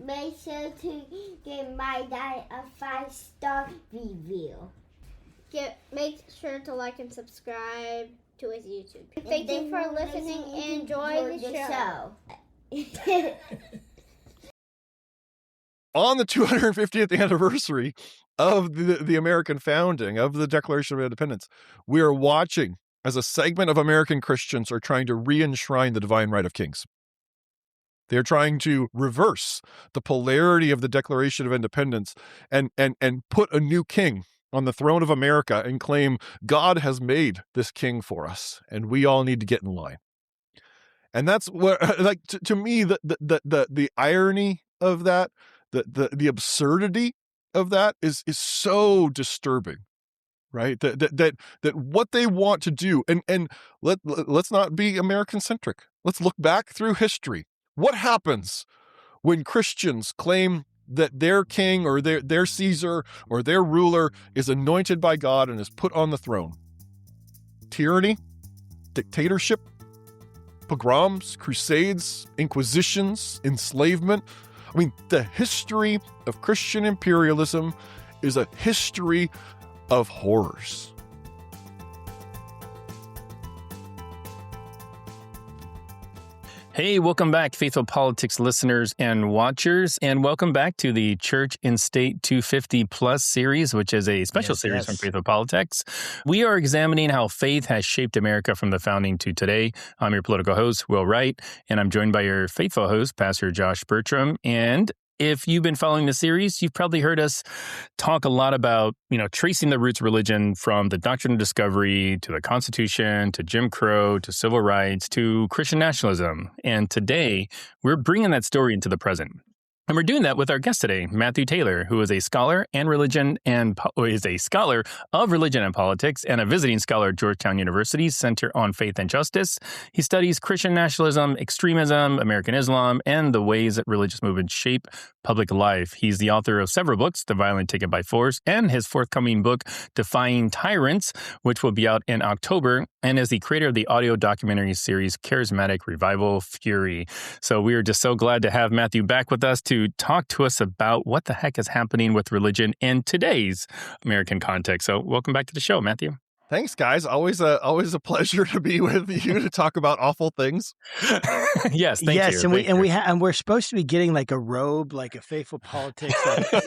make sure to give my dad a 5-star review. Make sure to like and subscribe to his YouTube. Thank you for listening and enjoy the show. On the 250th anniversary of the American founding, of the Declaration of Independence, we are watching as a segment of American Christians are trying to re-enshrine the divine right of kings. They're trying to reverse the polarity of the Declaration of Independence and put a new king on the throne of America and claim God has made this king for us, and we all need to get in line. And that's what, like, to me, the irony of that, the absurdity of that is so disturbing, right? That what they want to do, and let's not be American centric. Let's look back through history. What happens when Christians claim that their king or their Caesar or their ruler is anointed by God and is put on the throne? Tyranny, dictatorship, pogroms, crusades, inquisitions, enslavement. I mean, the history of Christian imperialism is a history of horrors. Hey, welcome back, Faithful Politics listeners and watchers, and welcome back to the Church and State 250 Plus series, which is a special series from Faithful Politics. We are examining how faith has shaped America from the founding to today. I'm your political host, Will Wright, and I'm joined by your faithful host, Pastor Josh Burtram. And if you've been following the series, you've probably heard us talk a lot about, tracing the roots of religion from the Doctrine of Discovery to the Constitution, to Jim Crow, to civil rights, to Christian nationalism. And today, we're bringing that story into the present. And we're doing that with our guest today, Matthew Taylor, who is a scholar of religion and politics and a visiting scholar at Georgetown University's Center on Faith and Justice. He studies Christian nationalism, extremism, American Islam, and the ways that religious movements shape public life. He's the author of several books, The Violent Taken by Force, and his forthcoming book, Defying Tyrants, which will be out in October, and is the creator of the audio documentary series, Charismatic Revival Fury. So we are just so glad to have Matthew back with us to talk to us about what the heck is happening with religion in today's American context. So welcome back to the show, Matthew. Thanks, guys. Always a pleasure to be with you to talk about awful things. Yes, thank you. And we're supposed to be getting like a robe, like a Faithful Politics,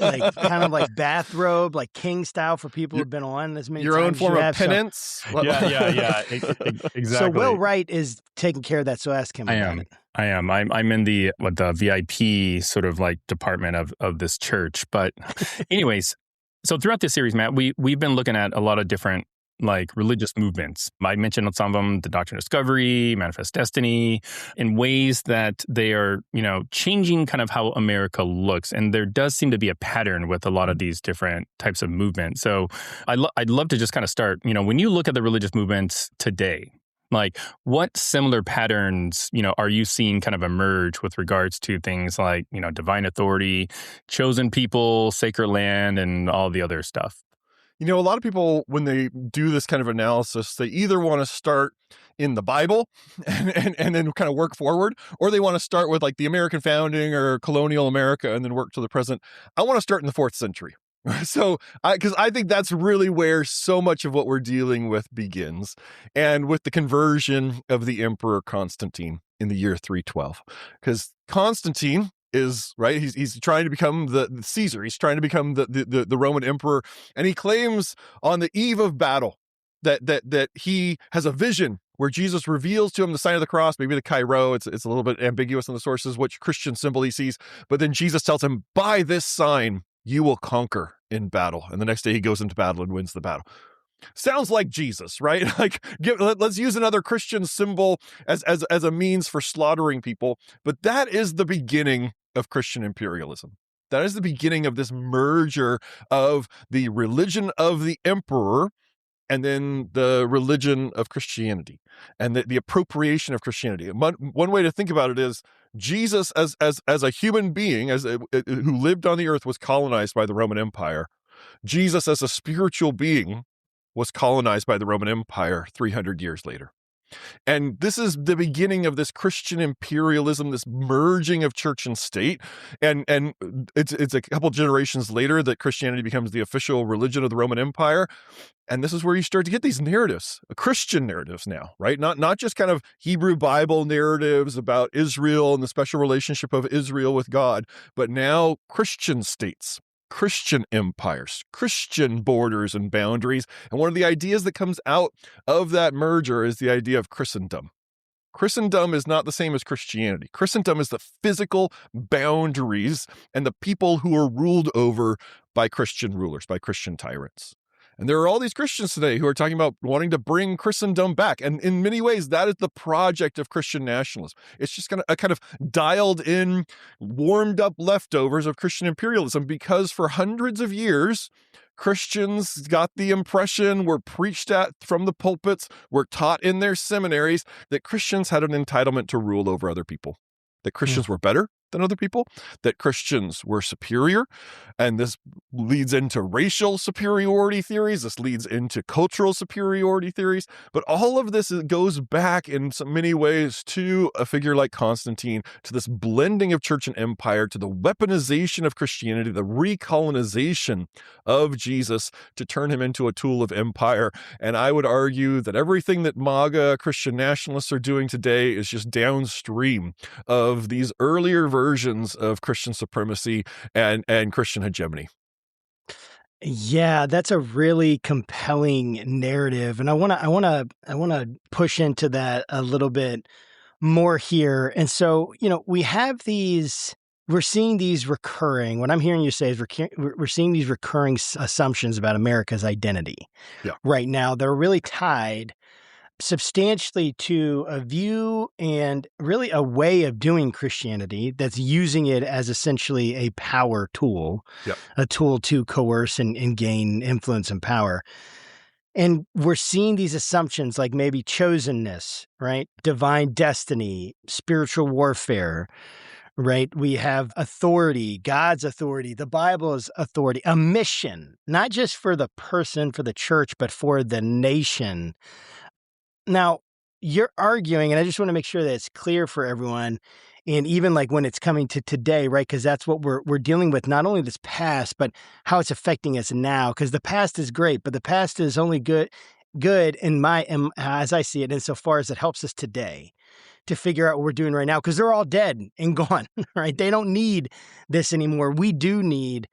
like kind of like bathrobe, like king style for people who've been on as many your times. own form of penance. So, yeah, exactly. So Will Wright is taking care of that. So ask him about it. I am. I'm in the VIP sort of like department of this church. But anyways, so throughout this series, Matt, we've been looking at a lot of different like religious movements. I mentioned some of them, the Doctrine of Discovery, Manifest Destiny, in ways that they are, changing kind of how America looks. And there does seem to be a pattern with a lot of these different types of movements. So I'd love to just kind of start, when you look at the religious movements today, like what similar patterns, are you seeing kind of emerge with regards to things like, divine authority, chosen people, sacred land, and all the other stuff? A lot of people, when they do this kind of analysis, they either want to start in the Bible and then kind of work forward, or they want to start with like the American founding or colonial America and then work to the present. I want to start in the 4th century. So, because I think that's really where so much of what we're dealing with begins, and with the conversion of the Emperor Constantine in the year 312. Because Constantine is right. He's trying to become the Caesar. He's trying to become the Roman emperor, and he claims on the eve of battle that he has a vision where Jesus reveals to him the sign of the cross, maybe the Chi-Rho. It's a little bit ambiguous in the sources which Christian symbol he sees, but then Jesus tells him, "By this sign you will conquer in battle." And the next day he goes into battle and wins the battle. Sounds like Jesus, right? Like, let's use another Christian symbol as a means for slaughtering people. But that is the beginning of Christian imperialism. That is the beginning of this merger of the religion of the emperor and then the religion of Christianity and the appropriation of Christianity. One way to think about it is Jesus as a human being, who lived on the earth, was colonized by the Roman Empire. Jesus as a spiritual being was colonized by the Roman Empire 300 years later. And this is the beginning of this Christian imperialism, this merging of church and state. And it's a couple generations later that Christianity becomes the official religion of the Roman Empire. And this is where you start to get these narratives, Christian narratives now, right? Not just kind of Hebrew Bible narratives about Israel and the special relationship of Israel with God, but now Christian states, Christian empires, Christian borders and boundaries. And one of the ideas that comes out of that merger is the idea of Christendom. Christendom is not the same as Christianity. Christendom is the physical boundaries and the people who are ruled over by Christian rulers, by Christian tyrants. And there are all these Christians today who are talking about wanting to bring Christendom back. And in many ways, that is the project of Christian nationalism. It's just kind of dialed in, warmed up leftovers of Christian imperialism, because for hundreds of years, Christians got the impression, were preached at from the pulpits, were taught in their seminaries that Christians had an entitlement to rule over other people, that Christians were better than other people, that Christians were superior. And this leads into racial superiority theories. This leads into cultural superiority theories. But all of this goes back in so many ways to a figure like Constantine, to this blending of church and empire, to the weaponization of Christianity, the recolonization of Jesus to turn him into a tool of empire. And I would argue that everything that MAGA Christian nationalists are doing today is just downstream of these earlier versions of Christian supremacy and Christian hegemony. Yeah, that's a really compelling narrative, and I want to push into that a little bit more here. And so, we have we're seeing these recurring. What I'm hearing you say is we're seeing these recurring assumptions about America's identity. Yeah. Right now, they're really tied substantially to a view and really a way of doing Christianity that's using it as essentially a power tool, a tool to coerce and gain influence and power. And we're seeing these assumptions like maybe chosenness, right? Divine destiny, spiritual warfare, right? We have authority, God's authority, the Bible's authority, a mission, not just for the person, for the church, but for the nation. Now, you're arguing, and I just want to make sure that it's clear for everyone, and even like when it's coming to today, right? Because that's what we're dealing with, not only this past, but how it's affecting us now. Because the past is great, but the past is only good as I see it, insofar as it helps us today to figure out what we're doing right now. Because they're all dead and gone, right? They don't need this anymore. We do need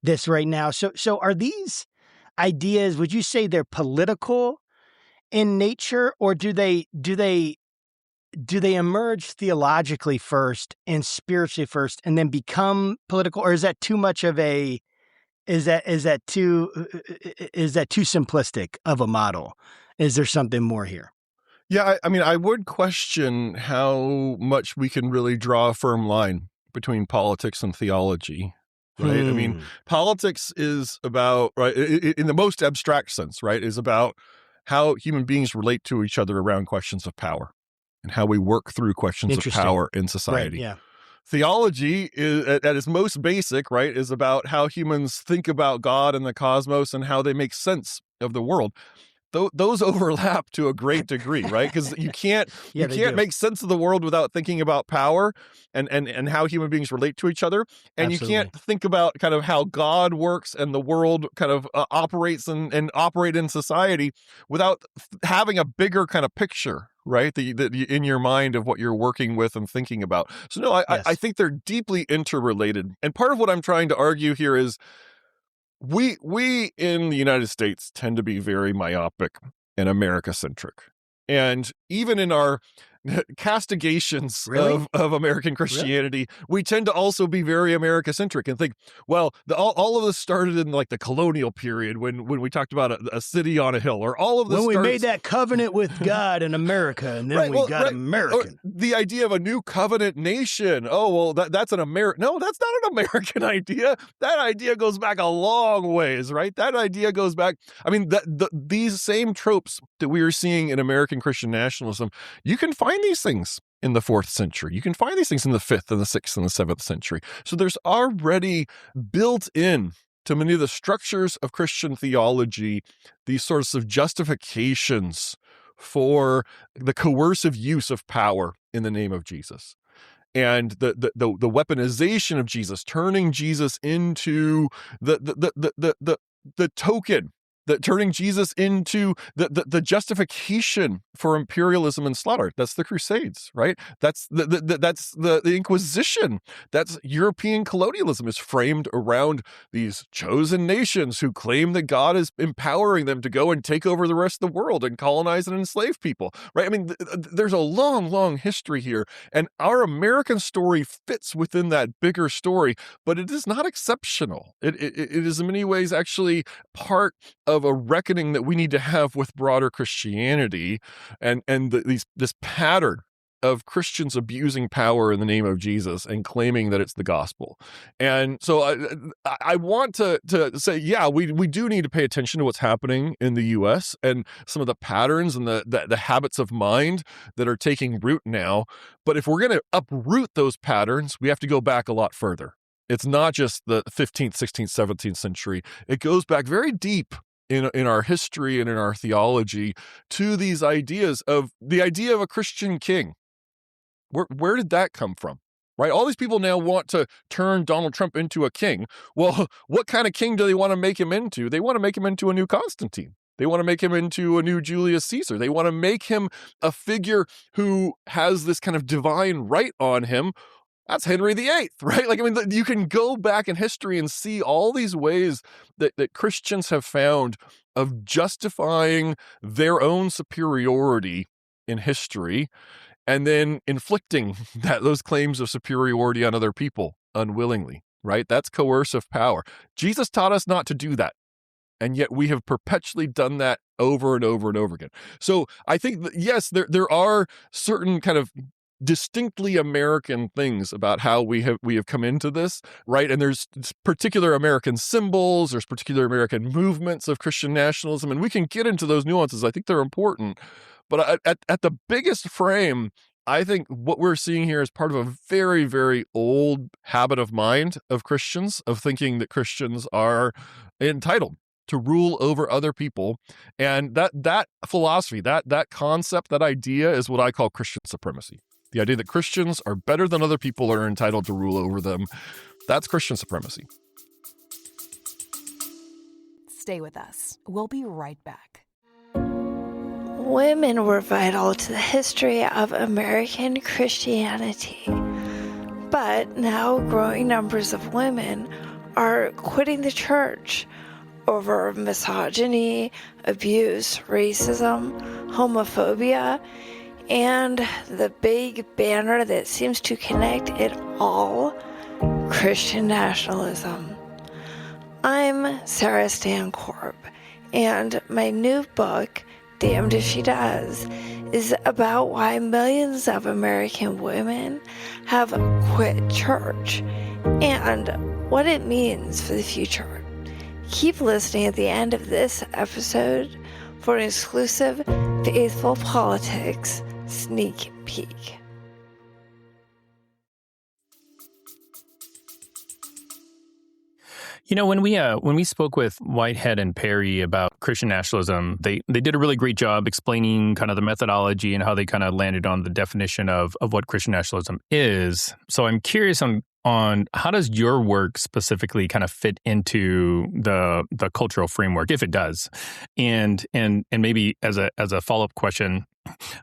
this right now. So are these ideas, would you say they're political in nature, or do they emerge theologically first and spiritually first and then become political? Or is that too much of is that too simplistic of a model? Is there something more here? Yeah, I mean, I would question how much we can really draw a firm line between politics and theology. Right. I mean, politics is about, right, in the most abstract sense, right, is about how human beings relate to each other around questions of power and how we work through questions of power in society. Right, yeah. Theology is, at its most basic, right, is about how humans think about God and the cosmos and how they make sense of the world. Those overlap to a great degree, right? Because you can't make sense of the world without thinking about power and how human beings relate to each other. And Absolutely. You can't think about kind of how God works and the world kind of operates and operate in society without having a bigger kind of picture, right? That in your mind of what you're working with and thinking about. So no, I think they're deeply interrelated. And part of what I'm trying to argue here is we in the United States tend to be very myopic and America-centric. And even in our castigations of American Christianity, we tend to also be very America-centric and think, well, all of this started in like the colonial period when we talked about a city on a hill, or all of this when we made that covenant with God in America, and then we got American. Or the idea of a new covenant nation. Oh, well, that's an American. No, that's not an American idea. That idea goes back a long ways, right? That idea goes back. I mean, these same tropes that we are seeing in American Christian nationalism, you can find these things in the 4th century. You can find these things in the 5th and the 6th and the 7th century. So there's already built in to many of the structures of Christian theology these sorts of justifications for the coercive use of power in the name of Jesus. And the weaponization of Jesus, turning Jesus into the token, turning Jesus into the justification for imperialism and slaughter. That's the Crusades, right? That's the Inquisition. That's European colonialism, is framed around these chosen nations who claim that God is empowering them to go and take over the rest of the world and colonize and enslave people, right? I mean, there's a long, long history here, and our American story fits within that bigger story, but it is not exceptional. It is in many ways actually part of a reckoning that we need to have with broader Christianity and this pattern of Christians abusing power in the name of Jesus and claiming that it's the gospel. And so I want to say, yeah, we do need to pay attention to what's happening in the U.S. and some of the patterns and the habits of mind that are taking root now. But if we're going to uproot those patterns, we have to go back a lot further. It's not just the 15th, 16th, 17th century. It goes back very deep in our history and in our theology to these ideas of the idea of a Christian king. Where did that come from? Right? All these people now want to turn Donald Trump into a king. Well, what kind of king do they want to make him into? They want to make him into a new Constantine. They want to make him into a new Julius Caesar. They want to make him a figure who has this kind of divine right on him. That's Henry VIII, right? Like, I mean, you can go back in history and see all these ways that Christians have found of justifying their own superiority in history and then inflicting those claims of superiority on other people unwillingly, right? That's coercive power. Jesus taught us not to do that. And yet we have perpetually done that over and over and over again. So I think that, yes, there are certain kind of distinctly American things about how we have come into this, right? And there's particular American symbols, there's particular American movements of Christian nationalism, and we can get into those nuances. I think they're important. But at the biggest frame, I think what we're seeing here is part of a very, very old habit of mind of Christians, of thinking that Christians are entitled to rule over other people. And that philosophy, that concept, that idea is what I call Christian supremacy. The idea that Christians are better than other people and are entitled to rule over them. That's Christian supremacy. Stay with us. We'll be right back. Women were vital to the history of American Christianity. But now growing numbers of women are quitting the church over misogyny, abuse, racism, homophobia, and the big banner that seems to connect it all, Christian nationalism. I'm Sarah Stancorp, and my new book, Damned If She Does, is about why millions of American women have quit church and what it means for the future. Keep listening at the end of this episode for an exclusive Faithful Politics sneak peek. You know, when we spoke with Whitehead and Perry about Christian nationalism, they did a really great job explaining kind of the methodology and how they kind of landed on the definition of what Christian nationalism is. So I'm curious on how does your work specifically kind of fit into the cultural framework, if it does, and maybe as a follow-up question,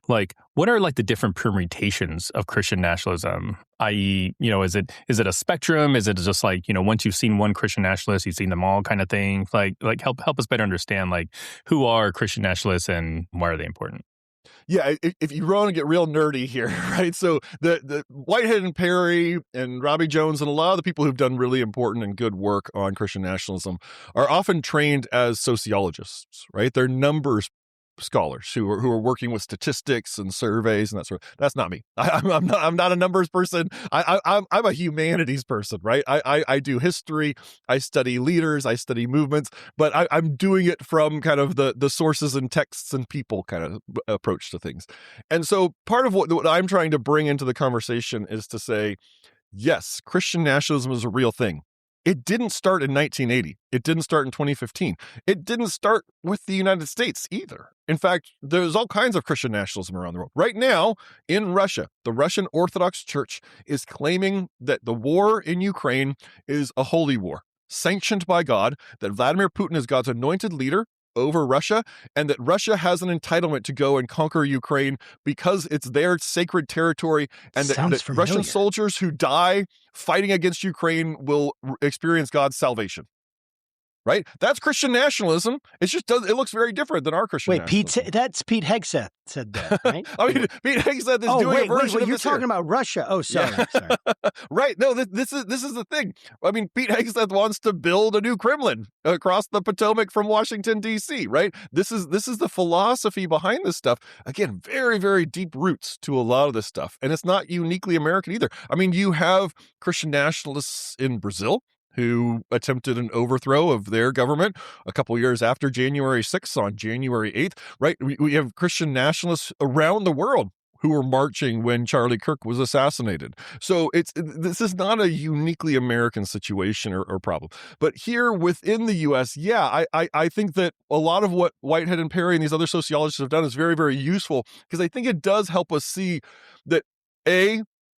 like, what are like the different permutations of Christian nationalism? I.e., you know, is it a spectrum? Is it just like, you know, once you've seen one Christian nationalist, you've seen them all kind of thing? Like help us better understand, like, who are Christian nationalists and why are they important? Yeah, if you want to get real nerdy here, right? So the Whitehead and Perry and Robbie Jones and a lot of the people who've done really important and good work on Christian nationalism are often trained as sociologists, right? They're numbers scholars who are working with statistics and surveys and that sort of. That's not me. I'm not a numbers person. I'm a humanities person, right? I do history. I study leaders. I study movements. But I'm doing it from kind of the sources and texts and people kind of approach to things. And so part of what I'm trying to bring into the conversation is to say, yes, Christian nationalism is a real thing. It didn't start in 1980. It didn't start in 2015. It didn't start with the United States either. In fact, there's all kinds of Christian nationalism around the world. Right now, in Russia, the Russian Orthodox Church is claiming that the war in Ukraine is a holy war, sanctioned by God, that Vladimir Putin is God's anointed leader over Russia, and that Russia has an entitlement to go and conquer Ukraine because it's their sacred territory, and that Russian soldiers who die fighting against Ukraine will experience God's salvation. Right? That's Christian nationalism. It looks very different than our Christian nationalism. That's Pete Hegseth said that, right? I mean, Pete Hegseth is doing a version of you're this talking here. about Russia. Oh, sorry. Right. No, this is the thing. I mean, Pete Hegseth wants to build a new Kremlin across the Potomac from Washington, D.C., right? This is the philosophy behind this stuff. Again, very, very deep roots to a lot of this stuff. And it's not uniquely American either. I mean, you have Christian nationalists in Brazil who attempted an overthrow of their government a couple years after January 6th on January 8th, right? We have Christian nationalists around the world who were marching when Charlie Kirk was assassinated. So this is not a uniquely American situation or problem. But here within the U.S., I think that a lot of what Whitehead and Perry and these other sociologists have done is very, very useful, because I think it does help us see that,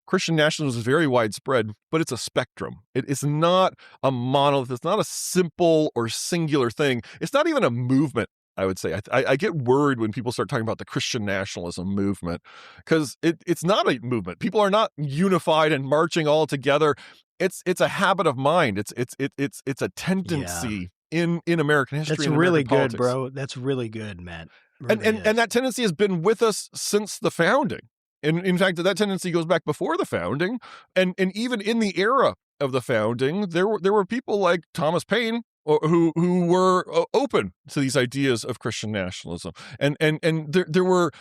Christian nationalism is very widespread, but it's a spectrum. It's not a monolith. It's not a simple or singular thing. It's not even a movement, I would say. I get worried when people start talking about the Christian nationalism movement, because it's not a movement. People are not unified and marching all together. It's a habit of mind. It's a tendency in American history. That's and really American good, politics. bro. That's really good, Matt. Really And that tendency has been with us since the founding. And in fact, that tendency goes back before the founding, and even in the era of the founding, there were people like Thomas Paine who were open to these ideas of Christian nationalism, and there were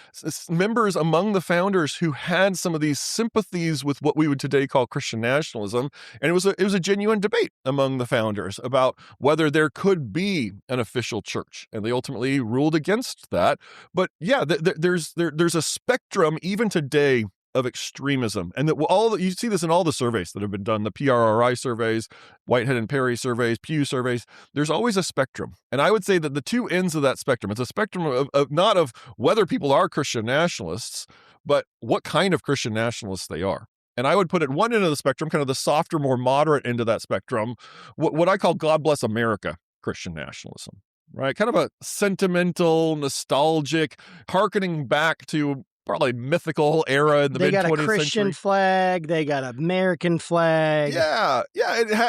members among the founders who had some of these sympathies with what we would today call Christian nationalism, and it was a genuine debate among the founders about whether there could be an official church, and they ultimately ruled against that. But yeah, there's a spectrum even today of extremism, and that you see this in all the surveys that have been done, the PRRI surveys, Whitehead and Perry surveys, Pew surveys. There's always a spectrum, and I would say that the two ends of that spectrum, it's a spectrum of not of whether people are Christian nationalists, but what kind of Christian nationalists they are. And I would put at one end of the spectrum, kind of the softer, more moderate end of that spectrum, what I call God Bless America Christian nationalism, right? Kind of a sentimental, nostalgic, hearkening back to probably mythical era in the mid-20th century. They got a Christian flag. They got an American flag. Yeah.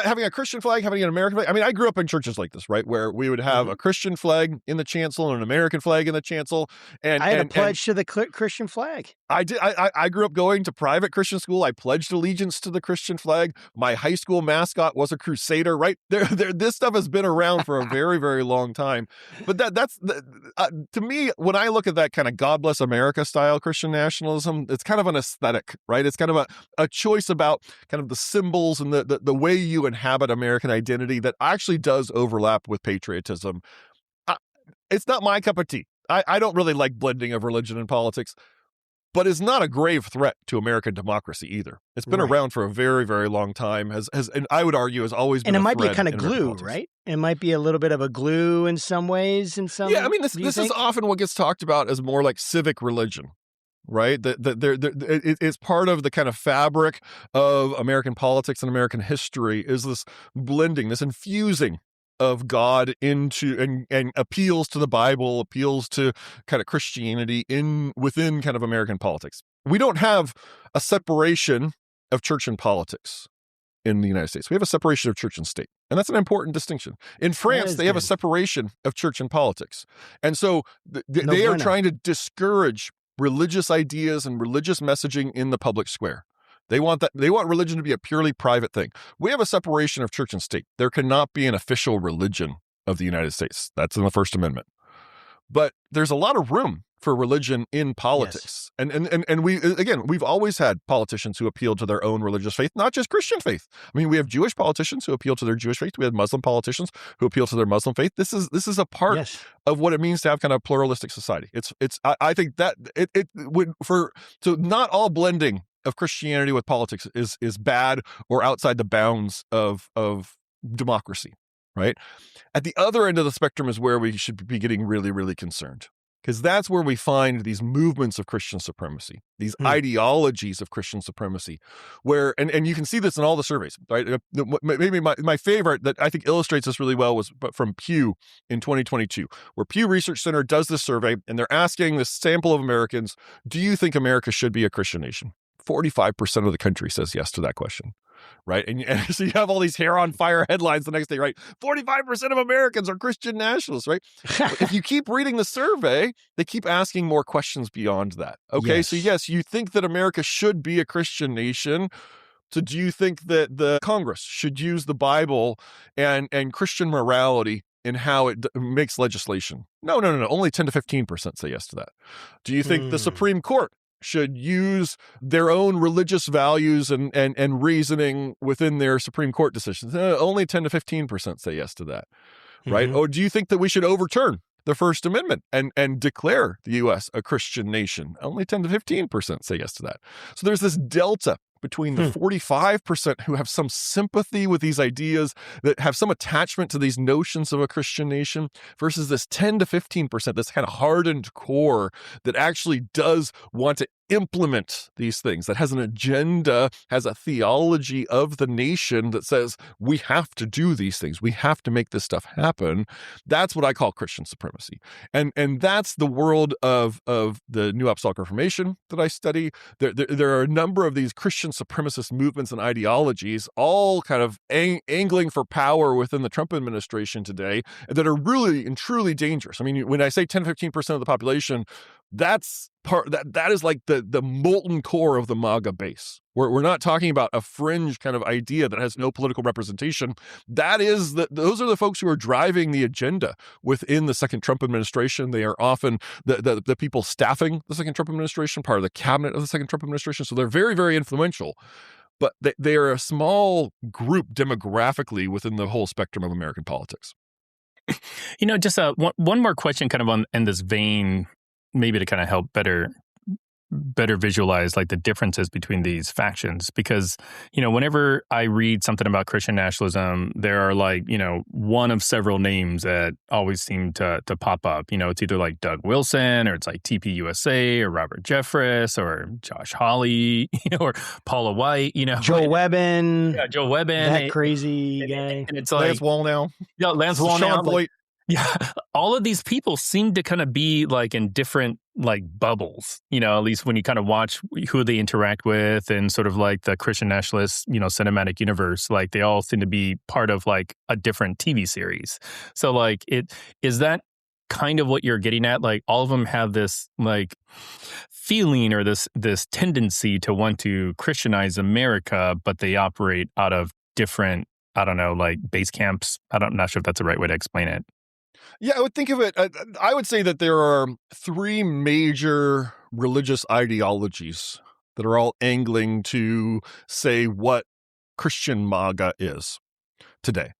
Having a Christian flag, having an American flag. I mean, I grew up in churches like this, right, where we would have a Christian flag in the chancel and an American flag in the chancel. And I had a pledge to the Christian flag. I did. I grew up going to private Christian school. I pledged allegiance to the Christian flag. My high school mascot was a crusader, right? This stuff has been around for a very, very long time. But that's to me, when I look at that kind of God Bless America style Christian nationalism, it's kind of an aesthetic, right? It's kind of a choice about kind of the symbols and the way you inhabit American identity that actually does overlap with patriotism. It's not my cup of tea. I don't really like blending of religion and politics, but it's not a grave threat to American democracy either. It's been around for a very, very long time, and I would argue has always been. And it might be a kind of glue, right? It might be a little bit of a glue in some ways. Yeah, I mean, this is often what gets talked about as more like civic religion. Right? It's part of the kind of fabric of American politics and American history is this blending, this infusing of God into and appeals to the Bible, appeals to kind of Christianity within kind of American politics. We don't have a separation of church and politics in the United States. We have a separation of church and state. And that's an important distinction. In France, they have a separation of church and politics. And so they are trying to discourage religious ideas and religious messaging in the public square. They want religion to be a purely private thing. We have a separation of church and state. There cannot be an official religion of the United States. That's in the First Amendment. But there's a lot of room for religion in politics. Yes. And we've always had politicians who appeal to their own religious faith, not just Christian faith. I mean, we have Jewish politicians who appeal to their Jewish faith. We have Muslim politicians who appeal to their Muslim faith. This is a part of what it means to have kind of a pluralistic society. I think that it would so not all blending of Christianity with politics is bad or outside the bounds of democracy, right? At the other end of the spectrum is where we should be getting really, really concerned, because that's where we find these movements of Christian supremacy, these ideologies of Christian supremacy, where, and you can see this in all the surveys, right? Maybe my favorite that I think illustrates this really well was from Pew in 2022, where Pew Research Center does this survey, and they're asking this sample of Americans, do you think America should be a Christian nation? 45% of the country says yes to that question. Right. And so you have all these hair on fire headlines the next day, right? 45% of Americans are Christian nationalists, right? If you keep reading the survey, they keep asking more questions beyond that. Okay. Yes. So yes, you think that America should be a Christian nation. So do you think that the Congress should use the Bible and Christian morality in how it makes legislation? No. Only 10 to 15% say yes to that. Do you think the Supreme Court should use their own religious values and reasoning within their Supreme Court decisions? Only 10 to 15% say yes to that, right? Or do you think that we should overturn the First Amendment and declare the U.S. a Christian nation? Only 10 to 15% say yes to that. So there's this delta between the 45% who have some sympathy with these ideas, that have some attachment to these notions of a Christian nation, versus this 10 to 15%, this kind of hardened core that actually does want to implement these things, that has an agenda, has a theology of the nation that says we have to do these things, we have to make this stuff happen. That's what I call Christian supremacy. And that's the world of the New Apostolic Reformation that I study. There are a number of these Christian supremacist movements and ideologies, all kind of angling for power within the Trump administration today, that are really and truly dangerous. I mean, when I say 10-15% of the population, that's that is like the molten core of the MAGA base. We're not talking about a fringe kind of idea that has no political representation. That is those are the folks who are driving the agenda within the second Trump administration. They are often the people staffing the second Trump administration, part of the cabinet of the second Trump administration. So they're very, very influential. But they are a small group demographically within the whole spectrum of American politics. Just one more question kind of in this vein, maybe to kind of help better visualize like the differences between these factions. Because, whenever I read something about Christian nationalism, there are like, one of several names that always seem to pop up. It's either like Doug Wilson, or it's like TPUSA, or Robert Jeffress, or Josh Hawley, or Paula White, Joe Webbin. Yeah, Joe Webbin. That crazy guy. And it's like Lance Wallnau. Yeah, Lance Wallnau. Sean Boyd. Yeah, all of these people seem to kind of be like in different like bubbles, at least when you kind of watch who they interact with and sort of like the Christian nationalist, cinematic universe, like they all seem to be part of like a different TV series. So like is that kind of what you're getting at? Like all of them have this like feeling or this tendency to want to Christianize America, but they operate out of different, I don't know, like base camps. I'm not sure if that's the right way to explain it. Yeah, I would think of it, I would say that there are three major religious ideologies that are all angling to say what Christian MAGA is today.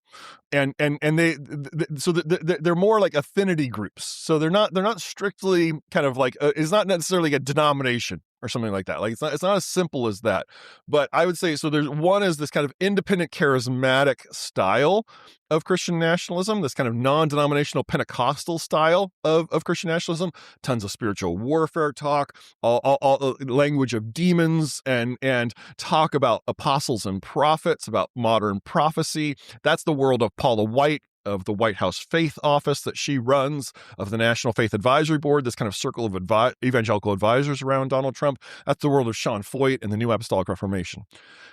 And they're more like affinity groups. So they're not strictly kind of like it's not necessarily a denomination or something like that. Like it's not as simple as that. But I would say so. There's one is this kind of independent charismatic style of Christian nationalism, this kind of non-denominational Pentecostal style of Christian nationalism. Tons of spiritual warfare talk, all language of demons, and talk about apostles and prophets, about modern prophecy. That's the world of Paula White, of the White House Faith Office that she runs, of the National Faith Advisory Board, this kind of circle of evangelical advisors around Donald Trump. That's the world of Sean Foyt and the New Apostolic Reformation.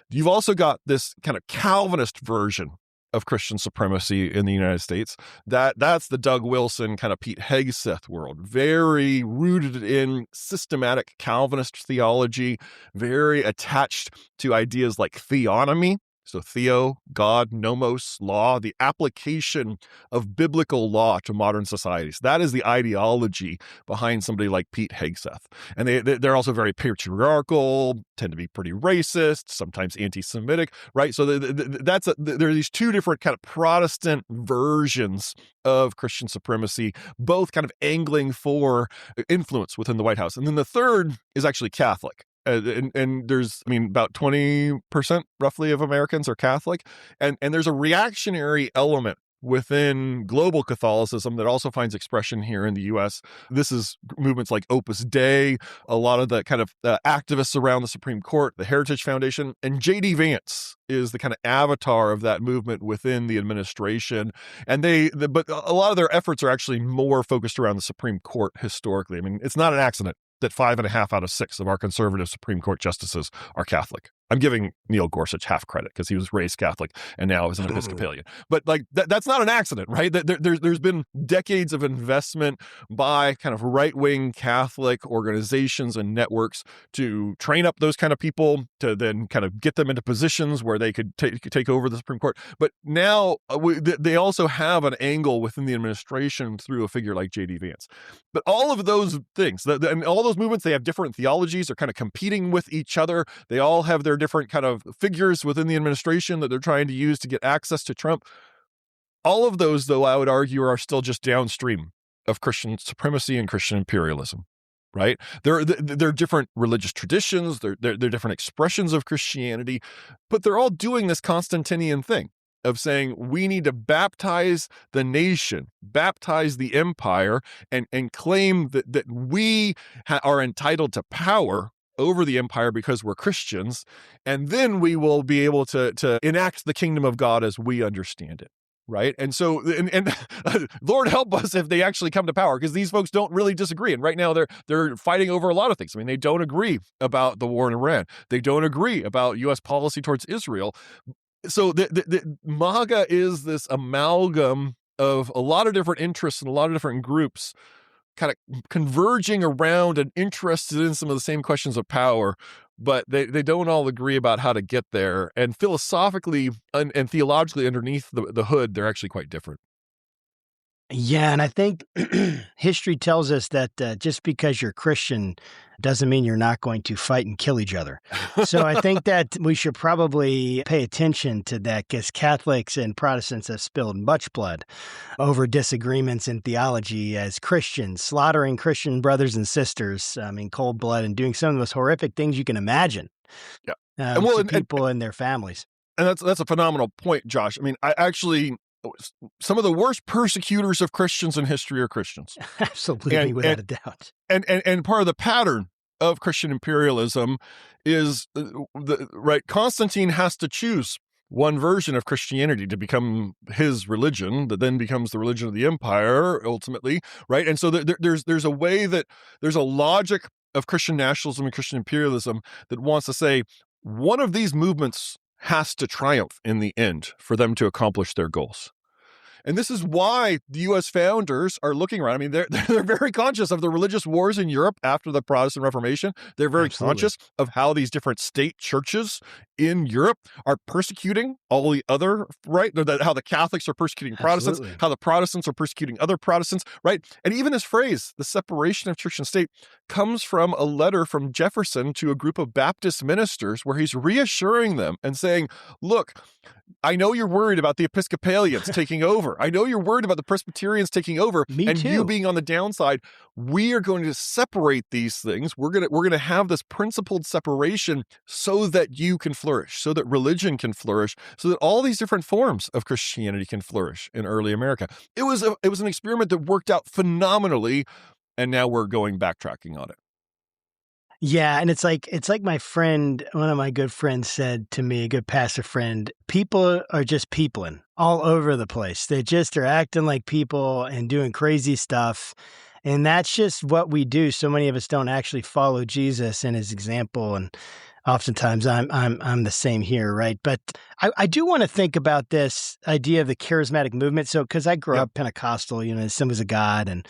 You've also got this kind of Calvinist version of Christian supremacy in the United States. That's the Doug Wilson, kind of Pete Hegseth world, very rooted in systematic Calvinist theology, very attached to ideas like theonomy. So theo, God, nomos, law, the application of biblical law to modern societies. That is the ideology behind somebody like Pete Hegseth. And they're also very patriarchal, tend to be pretty racist, sometimes anti-Semitic, right? So there are these two different kind of Protestant versions of Christian supremacy, both kind of angling for influence within the White House. And then the third is actually Catholic. and there's, I mean, about 20% roughly of Americans are Catholic, and there's a reactionary element within global Catholicism that also finds expression here in the U.S. This is movements like Opus Dei, a lot of the kind of activists around the Supreme Court, the Heritage Foundation, and J.D. Vance is the kind of avatar of that movement within the administration. And but a lot of their efforts are actually more focused around the Supreme Court historically. I mean, it's not an accident that 5.5 out of 6 of our conservative Supreme Court justices are Catholic. I'm giving Neil Gorsuch half credit because he was raised Catholic and now is an Episcopalian. But like that's not an accident, right? There's been decades of investment by kind of right-wing Catholic organizations and networks to train up those kind of people to then kind of get them into positions where they could take over the Supreme Court. But now they also have an angle within the administration through a figure like J.D. Vance. But all of those things, and all those movements, they have different theologies. They're kind of competing with each other. They all have their different kind of figures within the administration that they're trying to use to get access to Trump. All of those, though, I would argue, are still just downstream of Christian supremacy and Christian imperialism, right? They're different religious traditions. They're different expressions of Christianity, but they're all doing this Constantinian thing of saying we need to baptize the nation, baptize the empire, and claim that we are entitled to power over the empire because we're Christians, and then we will be able to enact the kingdom of God as we understand it, right? And so, and Lord help us if they actually come to power, because these folks don't really disagree. And right now they're fighting over a lot of things. I mean, they don't agree about the war in Iran. They don't agree about U.S. policy towards Israel. So the MAGA is this amalgam of a lot of different interests and a lot of different groups kind of converging around and interested in some of the same questions of power, but they don't all agree about how to get there. And philosophically and theologically underneath the hood, they're actually quite different. Yeah, and I think history tells us that just because you're Christian doesn't mean you're not going to fight and kill each other. So I think that we should probably pay attention to that, because Catholics and Protestants have spilled much blood over disagreements in theology as Christians, slaughtering Christian brothers and sisters in cold blood and doing some of the most horrific things you can imagine. Yeah, to people and their families. And that's a phenomenal point, Josh. I mean, some of the worst persecutors of Christians in history are Christians. Absolutely, without a doubt. And part of the pattern of Christian imperialism is right. Constantine has to choose one version of Christianity to become his religion, that then becomes the religion of the empire ultimately, right? And so there's a way that there's a logic of Christian nationalism and Christian imperialism that wants to say one of these movements has to triumph in the end for them to accomplish their goals. And this is why the U.S. founders are looking around. I mean, they're very conscious of the religious wars in Europe after the Protestant Reformation. They're very conscious of how these different state churches in Europe are persecuting all the other, right? How the Catholics are persecuting Protestants, how the Protestants are persecuting other Protestants, right? And even this phrase, the separation of church and state, comes from a letter from Jefferson to a group of Baptist ministers where he's reassuring them and saying, look, I know you're worried about the Episcopalians taking over. I know you're worried about the Presbyterians taking over and you being on the downside. We are going to separate these things. We're going to have this principled separation so that you can flourish, so that religion can flourish, so that all these different forms of Christianity can flourish in early America. It was an experiment that worked out phenomenally, and now we're backtracking on it. Yeah, and it's like my friend, one of my good friends said to me, a good pastor friend, people are just peopling all over the place. They just are acting like people and doing crazy stuff. And that's just what we do. So many of us don't actually follow Jesus and his example. And oftentimes I'm the same here, right? But I do want to think about this idea of the charismatic movement. So, because I grew up Pentecostal, the Assemblies of God, and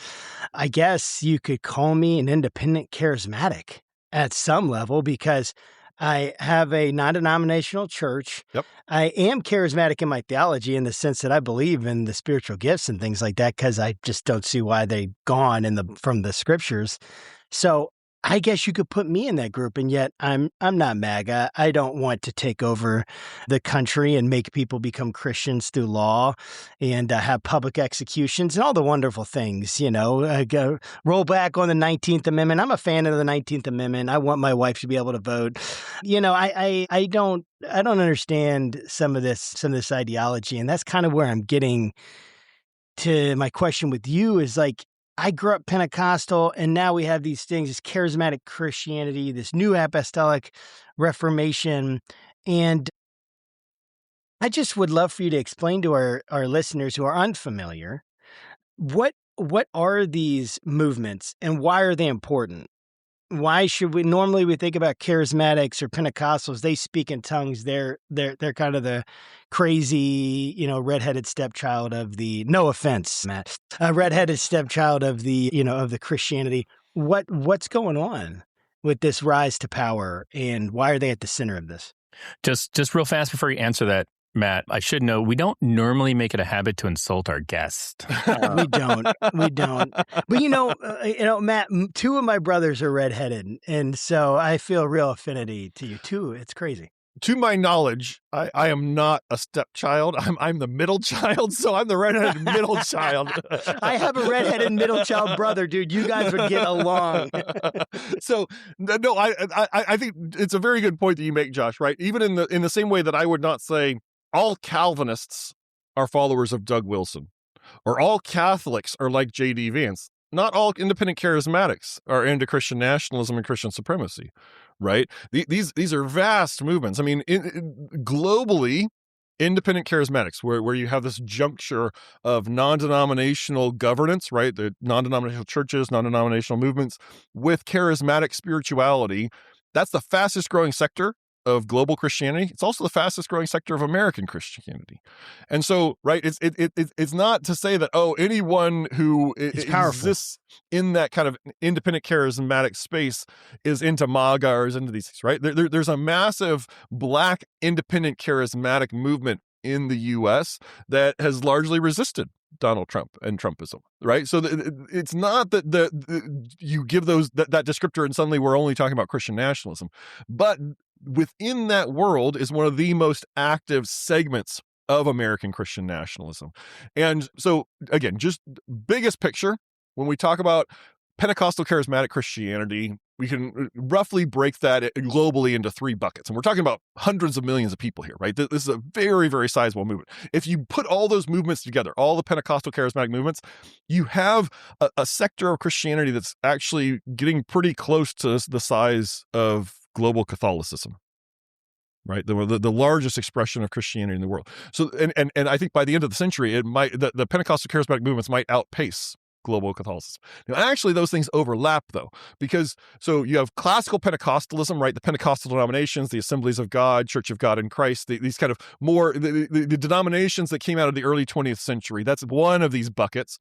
I guess you could call me an independent charismatic at some level, because I have a non-denominational church. Yep. I am charismatic in my theology in the sense that I believe in the spiritual gifts and things like that, because I just don't see why they're gone from the scriptures. So I guess you could put me in that group, and yet I'm not MAGA. I don't want to take over the country and make people become Christians through law and have public executions and all the wonderful things, go roll back on the 19th Amendment. I'm a fan of the 19th Amendment. I want my wife to be able to vote. I don't understand some of this ideology, and that's kind of where I'm getting to. My question with you is like, I grew up Pentecostal, and now we have these things, this charismatic Christianity, this new Apostolic Reformation. And I just would love for you to explain to our listeners who are unfamiliar, what are these movements and why are they important? Why should we normally think about charismatics or Pentecostals? They speak in tongues. They're kind of the crazy, redheaded stepchild of the. No offense, Matt. A redheaded stepchild of the, of the Christianity. What's going on with this rise to power, and why are they at the center of this? Just real fast before you answer that, Matt, I should know we don't normally make it a habit to insult our guest. We don't. But Matt, two of my brothers are redheaded, and so I feel real affinity to you too. It's crazy. To my knowledge, I am not a stepchild. I'm the middle child, so I'm the redheaded middle child. I have a redheaded middle child brother, dude. You guys would get along. So no, I think it's a very good point that you make, Josh. Right? Even in the same way that I would not say all Calvinists are followers of Doug Wilson, or all Catholics are like J.D. Vance. Not all independent charismatics are into Christian nationalism and Christian supremacy, right? These are vast movements. I mean, globally, independent charismatics, where you have this juncture of non-denominational governance, right? The non-denominational churches, non-denominational movements with charismatic spirituality. That's the fastest growing sector of global Christianity. It's also the fastest growing sector of American Christianity. And so, right, it's not to say that, anyone who exists in that kind of independent charismatic space is into MAGA or is into these things, right? There's a massive Black independent charismatic movement in the U.S. that has largely resisted Donald Trump and Trumpism, right? So it's not that you give that descriptor and suddenly we're only talking about Christian nationalism, but within that world is one of the most active segments of American Christian nationalism. And so, again, just biggest picture, when we talk about Pentecostal charismatic Christianity, we can roughly break that globally into three buckets. And we're talking about hundreds of millions of people here, right? This is a very, very sizable movement. If you put all those movements together, all the Pentecostal charismatic movements, you have a sector of Christianity that's actually getting pretty close to the size of global Catholicism, right? The largest expression of Christianity in the world. So, and I think by the end of the century, the Pentecostal charismatic movements might outpace global Catholicism. Now, actually, those things overlap, though, because so you have classical Pentecostalism, right? The Pentecostal denominations, the Assemblies of God, Church of God in Christ, these kind of more the denominations that came out of the early 20th century. That's one of these buckets.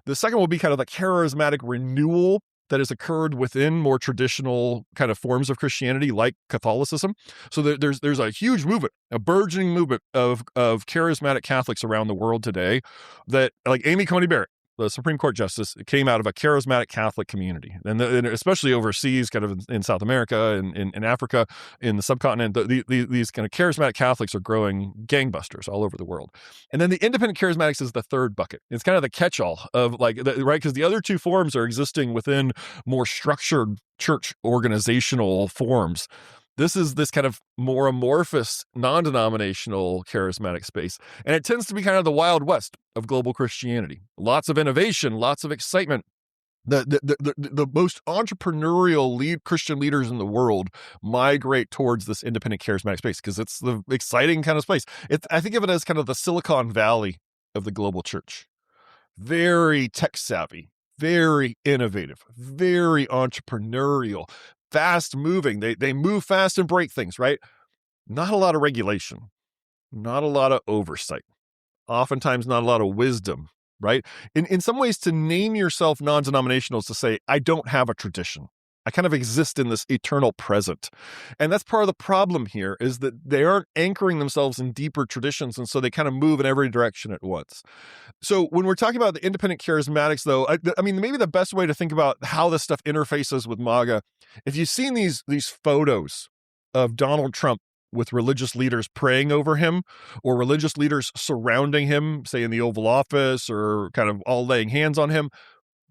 The second will be kind of the charismatic renewal that has occurred within more traditional kind of forms of Christianity, like Catholicism. So there's a huge movement, a burgeoning movement of charismatic Catholics around the world today that, like Amy Coney Barrett, the Supreme Court justice, came out of a charismatic Catholic community, and especially overseas, kind of in South America and in Africa, in the subcontinent, these kind of charismatic Catholics are growing gangbusters all over the world. And then the independent charismatics is the third bucket. It's kind of the catch-all of right, because the other two forms are existing within more structured church organizational forms. This is this kind of more amorphous, non-denominational charismatic space. And it tends to be kind of the Wild West of global Christianity. Lots of innovation, lots of excitement. The most entrepreneurial Christian leaders in the world migrate towards this independent charismatic space because it's the exciting kind of space. I think of it as kind of the Silicon Valley of the global church. Very tech savvy, very innovative, very entrepreneurial, fast moving. They move fast and break things, right? Not a lot of regulation, not a lot of oversight, oftentimes not a lot of wisdom, right? In some ways, to name yourself non-denominational is to say, I don't have a tradition. I kind of exist in this eternal present. And that's part of the problem here, is that they aren't anchoring themselves in deeper traditions, and so they kind of move in every direction at once. So when we're talking about the independent charismatics, though, I mean, maybe the best way to think about how this stuff interfaces with MAGA, if you've seen these photos of Donald Trump with religious leaders praying over him, or religious leaders surrounding him, say in the Oval Office, or kind of all laying hands on him,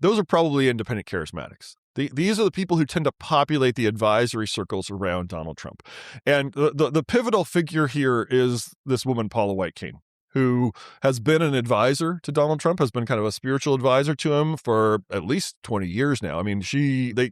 those are probably independent charismatics. These are the people who tend to populate the advisory circles around Donald Trump. And the pivotal figure here is this woman, Paula White-Cain, who has been an advisor to Donald Trump, has been kind of a spiritual advisor to him for at least 20 years now. I mean,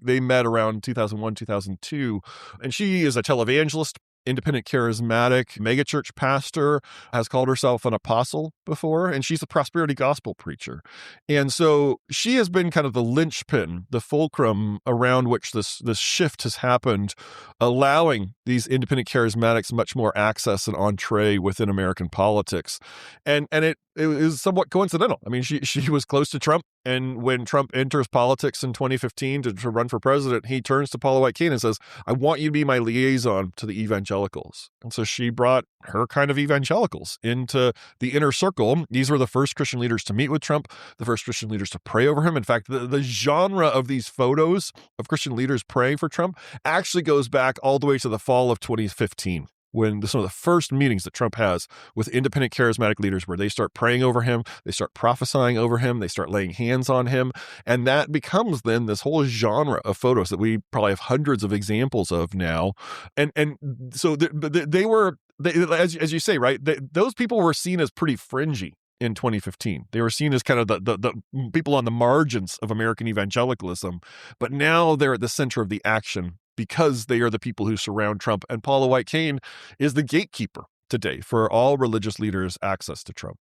they met around 2001, 2002, and she is a televangelist, independent charismatic megachurch pastor, has called herself an apostle before, and she's a prosperity gospel preacher. And so she has been kind of the linchpin, the fulcrum around which this shift has happened, allowing these independent charismatics much more access and entree within American politics. And it is somewhat coincidental. I mean, she was close to Trump, and when Trump enters politics in 2015 to run for president, he turns to Paula White-Cain and says, I want you to be my liaison to the evangelicals. And so she brought her kind of evangelicals into the inner circle. These were the first Christian leaders to meet with Trump, the first Christian leaders to pray over him. In fact, the genre of these photos of Christian leaders praying for Trump actually goes back all the way to the fall of 2015. When some of the first meetings that Trump has with independent charismatic leaders, where they start praying over him, they start prophesying over him, they start laying hands on him. And that becomes then this whole genre of photos that we probably have hundreds of examples of now. And so they were, as you say, right, those people were seen as pretty fringy in 2015. They were seen as kind of the people on the margins of American evangelicalism. But now they're at the center of the action, because they are the people who surround Trump. And Paula White-Cain is the gatekeeper today for all religious leaders' access to Trump.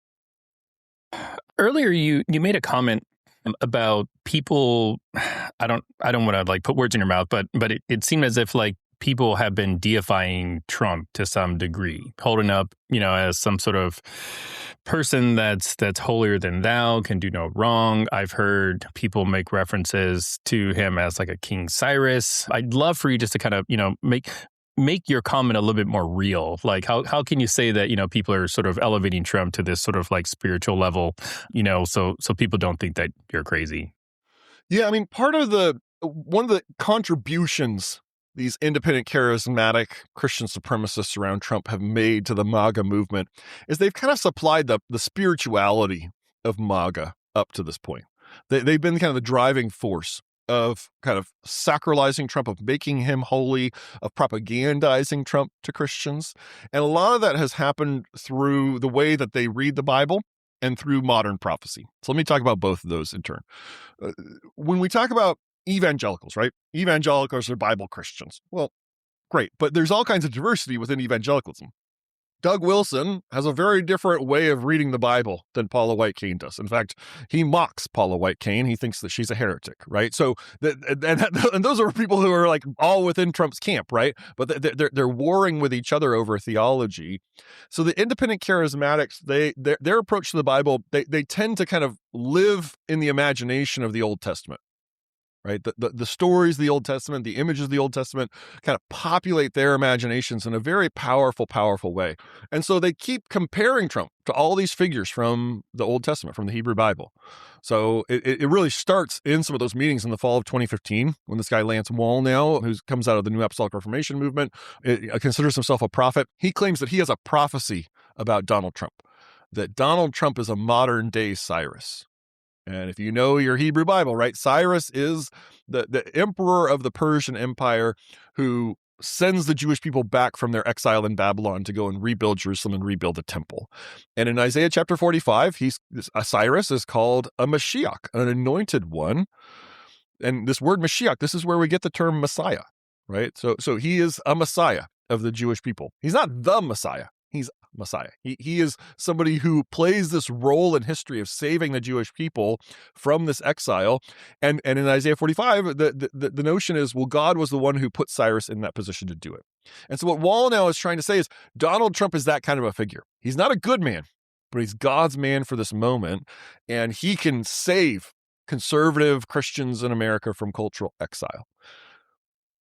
Earlier, you made a comment about people. I don't want to put words in your mouth, but it seemed as if people have been deifying Trump to some degree, holding up, as some sort of person that's holier than thou, can do no wrong. I've heard people make references to him as like a King Cyrus. I'd love for you just to kind of, make your comment a little bit more real. Like how can you say that, people are sort of elevating Trump to this sort of spiritual level, so people don't think that you're crazy? Yeah, I mean, one of the contributions these independent charismatic Christian supremacists around Trump have made to the MAGA movement is they've kind of supplied the spirituality of MAGA up to this point. They've been kind of the driving force of kind of sacralizing Trump, of making him holy, of propagandizing Trump to Christians. And a lot of that has happened through the way that they read the Bible and through modern prophecy. So let me talk about both of those in turn. When we talk about evangelicals, right? Evangelicals are Bible Christians. Well, great. But there's all kinds of diversity within evangelicalism. Doug Wilson has a very different way of reading the Bible than Paula White-Cain does. In fact, he mocks Paula White-Cain. He thinks that she's a heretic, right? So, and those are people who are all within Trump's camp, right? But they're warring with each other over theology. So the independent charismatics, their approach to the Bible, they tend to kind of live in the imagination of the Old Testament. Right? The stories of the Old Testament, the images of the Old Testament kind of populate their imaginations in a very powerful, powerful way. And so they keep comparing Trump to all these figures from the Old Testament, from the Hebrew Bible. So it really starts in some of those meetings in the fall of 2015 when this guy Lance Wallnau, who comes out of the New Apostolic Reformation movement, considers himself a prophet. He claims that he has a prophecy about Donald Trump, that Donald Trump is a modern day Cyrus. And if you know your Hebrew Bible, right, Cyrus is the emperor of the Persian Empire who sends the Jewish people back from their exile in Babylon to go and rebuild Jerusalem and rebuild the temple. And in Isaiah chapter 45, Cyrus is called a Mashiach, an anointed one. And this word Mashiach, this is where we get the term Messiah, right? So he is a Messiah of the Jewish people. He's not the Messiah. He's Messiah. He is somebody who plays this role in history of saving the Jewish people from this exile. And in Isaiah 45, the notion is, well, God was the one who put Cyrus in that position to do it. And so what Wallnau is trying to say is Donald Trump is that kind of a figure. He's not a good man, but he's God's man for this moment. And he can save conservative Christians in America from cultural exile.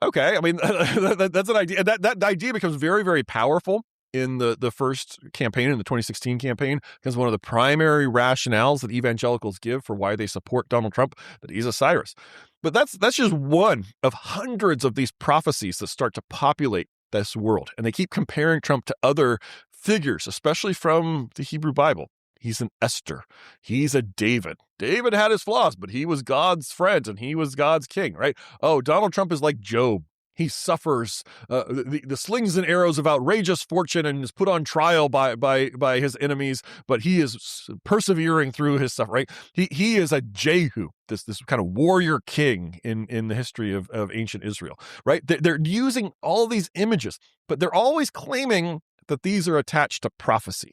Okay, I mean, that's an idea. That idea becomes very, very powerful in the first campaign, in the 2016 campaign, because one of the primary rationales that evangelicals give for why they support Donald Trump, that he's a Cyrus. But that's just one of hundreds of these prophecies that start to populate this world. And they keep comparing Trump to other figures, especially from the Hebrew Bible. He's an Esther. He's a David. David had his flaws, but he was God's friend and he was God's king, right? Oh, Donald Trump is like Job. He suffers the slings and arrows of outrageous fortune and is put on trial by his enemies, but he is persevering through his suffering. Right? He is a Jehu, this kind of warrior king in the history of ancient Israel. Right? They're using all these images, but they're always claiming that these are attached to prophecy.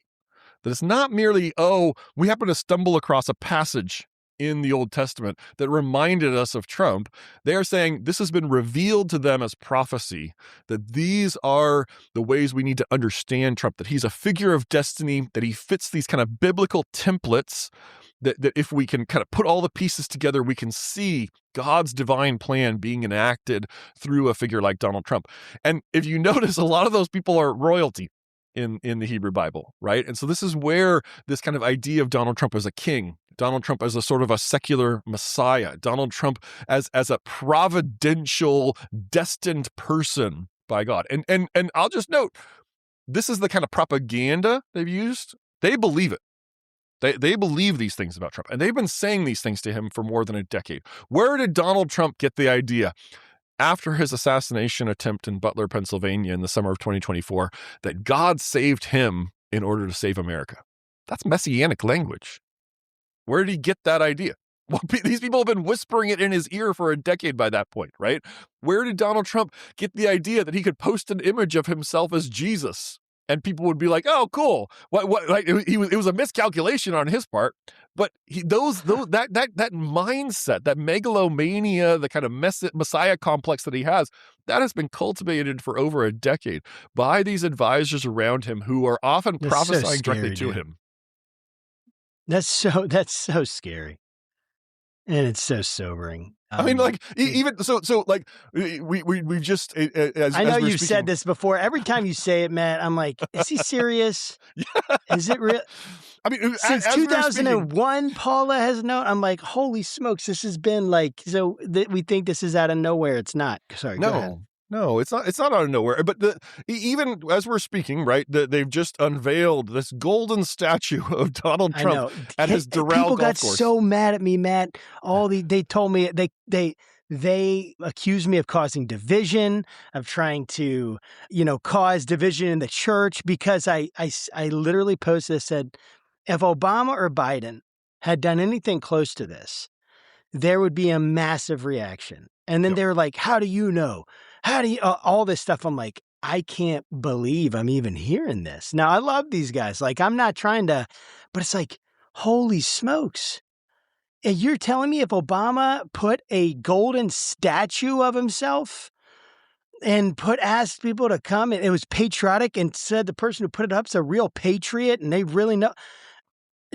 That it's not merely, oh, we happen to stumble across a passage in the Old Testament that reminded us of Trump. They are saying this has been revealed to them as prophecy, that these are the ways we need to understand Trump, that he's a figure of destiny, that he fits these kind of biblical templates, that if we can kind of put all the pieces together, we can see God's divine plan being enacted through a figure like Donald Trump. And if you notice, a lot of those people are royalty in the Hebrew Bible, right? And so this is where this kind of idea of Donald Trump as a king, Donald Trump as a sort of a secular messiah, Donald Trump as a providential, destined person by God. And I'll just note, this is the kind of propaganda they've used. They believe it. They believe these things about Trump, and they've been saying these things to him for more than a decade. Where did Donald Trump get the idea, after his assassination attempt in Butler, Pennsylvania in the summer of 2024, that God saved him in order to save America? That's messianic language. Where did he get that idea? Well, these people have been whispering it in his ear for a decade by that point, right? Where did Donald Trump get the idea that he could post an image of himself as Jesus and people would be like, "Oh, cool"? What? Like it was a miscalculation on his part, but that mindset, that megalomania, the kind of messiah complex that he has, that has been cultivated for over a decade by these advisors around him who are often prophesying directly to him. That's so scary. And it's so sobering. I mean, like, even so, like, we just, as I know as we're you've said this before. Every time you say it, Matt, I'm like, is he serious? Yeah. Is it real? I mean, since 2001, Paula has known. I'm like, holy smokes, this has been like, so that we think this is out of nowhere. It's not. Sorry, go ahead. No, it's not. It's not out of nowhere. But even as we're speaking, right, they've just unveiled this golden statue of Donald Trump at his Doral People golf got course. so mad at me, Matt. They told me they accused me of causing division, of trying to, cause division in the church, because I literally posted this, said, if Obama or Biden had done anything close to this, there would be a massive reaction. And then they were like, how do you know? How do you, all this stuff? I'm like, I can't believe I'm even hearing this. Now, I love these guys. Like, I'm not trying to, but it's like, holy smokes. And you're telling me if Obama put a golden statue of himself and asked people to come, and it was patriotic, and said the person who put it up is a real patriot and they really know.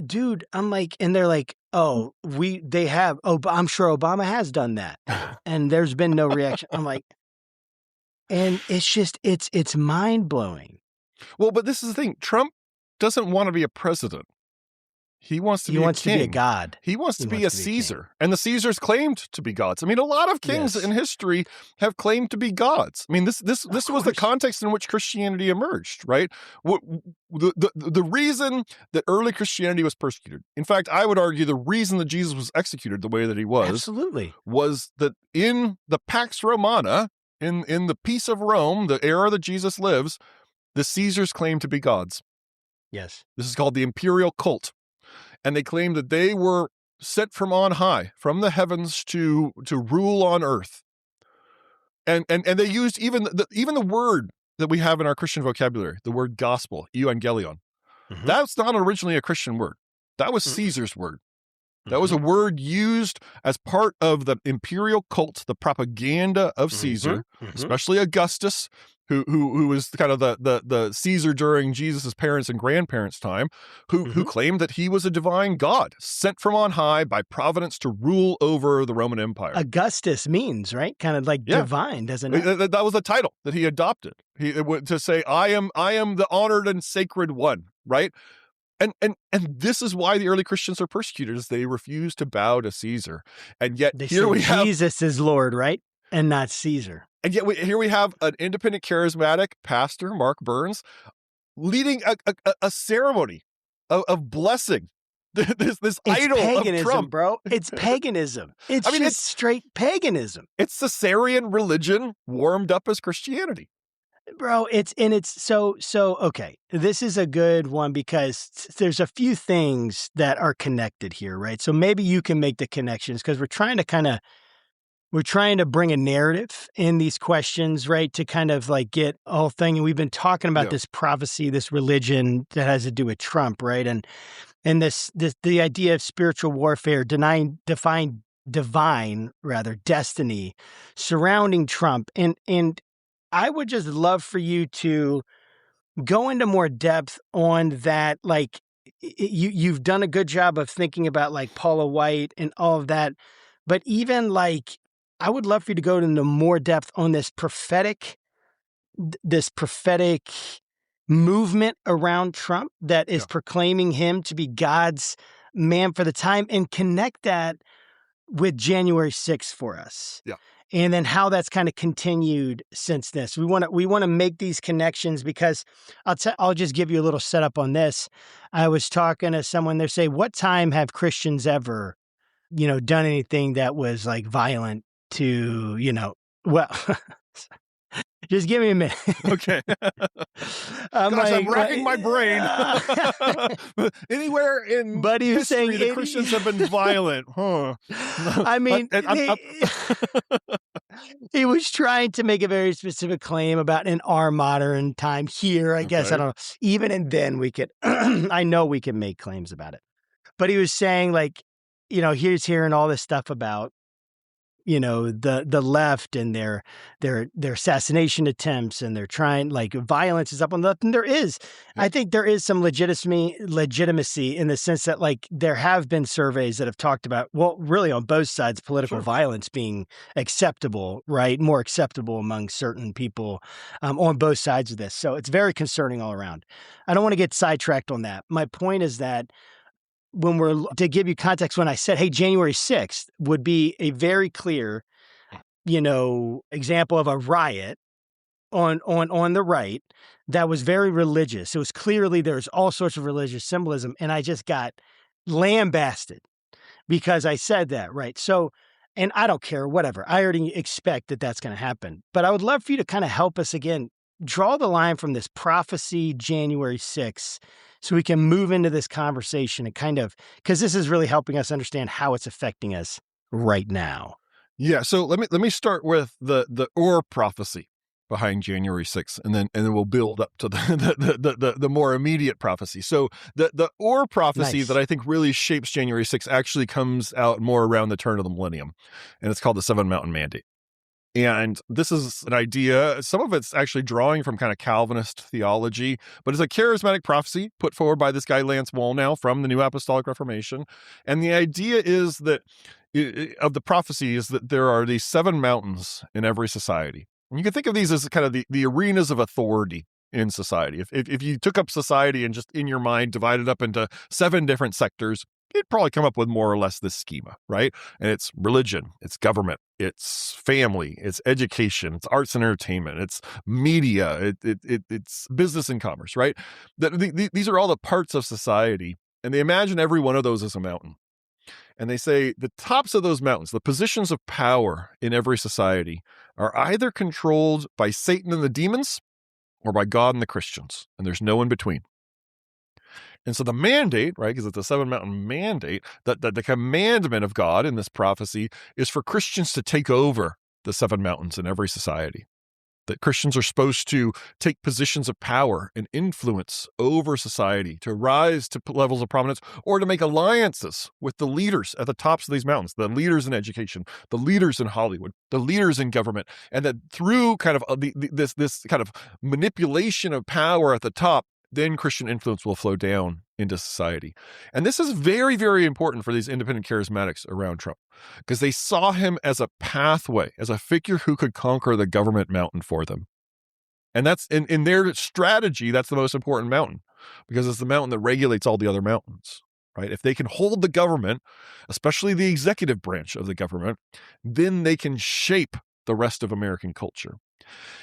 Dude, I'm like, and they're like, oh, I'm sure Obama has done that. And there's been no reaction. I'm like, and it's just, it's mind blowing. Well, but this is the thing. Trump doesn't want to be a president. He wants to be a king. He wants to be a god. He wants to be a Caesar. And the Caesars claimed to be gods. I mean, a lot of kings in history have claimed to be gods. I mean, this was the context in which Christianity emerged, right? The reason that early Christianity was persecuted, in fact, I would argue the reason that Jesus was executed the way that he was, absolutely, was that in the Pax Romana, in the peace of Rome, the era that Jesus lives, the Caesars claimed to be gods. Yes. This is called the imperial cult. And they claimed that they were sent from on high, from the heavens to rule on earth. And they used even the word that we have in our Christian vocabulary, the word gospel, euangelion. Mm-hmm. That's not originally a Christian word. That was Caesar's word. That was a word used as part of the imperial cult, the propaganda of Caesar, especially Augustus, who was kind of the Caesar during Jesus' parents' and grandparents' time, who claimed that he was a divine god sent from on high by providence to rule over the Roman Empire. Augustus means, right? Kind of like divine, doesn't it? That was the title that he adopted. To say, I am the honored and sacred one, right? And this is why the early Christians are persecuted, is they refuse to bow to Caesar. And yet here we have Jesus is Lord, right? And not Caesar. And yet here we have an independent charismatic pastor, Mark Burns, leading a ceremony of blessing this idol paganism, of Trump. Bro. It's paganism. It's straight paganism. It's Caesarean religion warmed up as Christianity. Bro, it's so okay. This is a good one because there's a few things that are connected here, right? So maybe you can make the connections because we're trying to bring a narrative in these questions, right? To kind of like get a whole thing. And we've been talking about this prophecy, this religion that has to do with Trump, right? And the idea of spiritual warfare, divine destiny surrounding Trump. And I would just love for you to go into more depth on that. Like you've done a good job of thinking about like Paula White and all of that. But even like, I would love for you to go into more depth on this prophetic movement around Trump that is proclaiming him to be God's man for the time, and connect that with January 6th for us. Yeah. And then how that's kind of continued since this. We want to make these connections because I'll just give you a little setup on this. I was talking to someone, they say, what time have Christians ever, done anything that was like violent to, well, just give me a minute. Okay. I'm racking my brain. Anywhere in Buddy who's history, saying the Christians have been violent. Huh. I mean, he was trying to make a very specific claim about in our modern time here. I guess, I don't know. Even and then we could, I know we can make claims about it. But he was saying like, he's hearing all this stuff about, the left and their assassination attempts, and they're trying, like, violence is up on the left. And I think there is some legitimacy in the sense that, like, there have been surveys that have talked about, well, really on both sides, political violence being acceptable, right? More acceptable among certain people on both sides of this. So it's very concerning all around. I don't want to get sidetracked on that. My point is that to give you context, when I said, hey, January 6th would be a very clear, example of a riot on the right that was very religious. It was clearly there's all sorts of religious symbolism. And I just got lambasted because I said that, right? So, and I don't care, whatever. I already expect that that's going to happen. But I would love for you to kind of help us again, draw the line from this prophecy January 6th so we can move into this conversation and kind of, because this is really helping us understand how it's affecting us right now. Yeah. So let me start with the prophecy behind January 6th, and then we'll build up to the more immediate prophecy. So the prophecy that I think really shapes January 6th actually comes out more around the turn of the millennium, and it's called the Seven Mountain Mandate. And this is an idea, some of it's actually drawing from kind of Calvinist theology, but it's a charismatic prophecy put forward by this guy, Lance Wallnau, from the New Apostolic Reformation. And the idea is that, of the prophecy, is that there are these seven mountains in every society. And you can think of these as kind of the arenas of authority in society. If you took up society and just in your mind divided up into seven different sectors, you'd probably come up with more or less this schema, right? And it's religion, it's government, it's family, it's education, it's arts and entertainment, it's media, it's business and commerce, right? These are all the parts of society, and they imagine every one of those as a mountain. And they say the tops of those mountains, the positions of power in every society, are either controlled by Satan and the demons or by God and the Christians, and there's no in between. And so the mandate, right, because it's a seven mountain mandate, that the commandment of God in this prophecy is for Christians to take over the seven mountains in every society. that Christians are supposed to take positions of power and influence over society, to rise to levels of prominence, or to make alliances with the leaders at the tops of these mountains, the leaders in education, the leaders in Hollywood, the leaders in government, and that through kind of this kind of manipulation of power at the top, then Christian influence will flow down into society. And this is very, very important for these independent charismatics around Trump, because they saw him as a pathway, as a figure who could conquer the government mountain for them. And that's in their strategy, that's the most important mountain, because it's the mountain that regulates all the other mountains, right? If they can hold the government, especially the executive branch of the government, then they can shape the rest of American culture.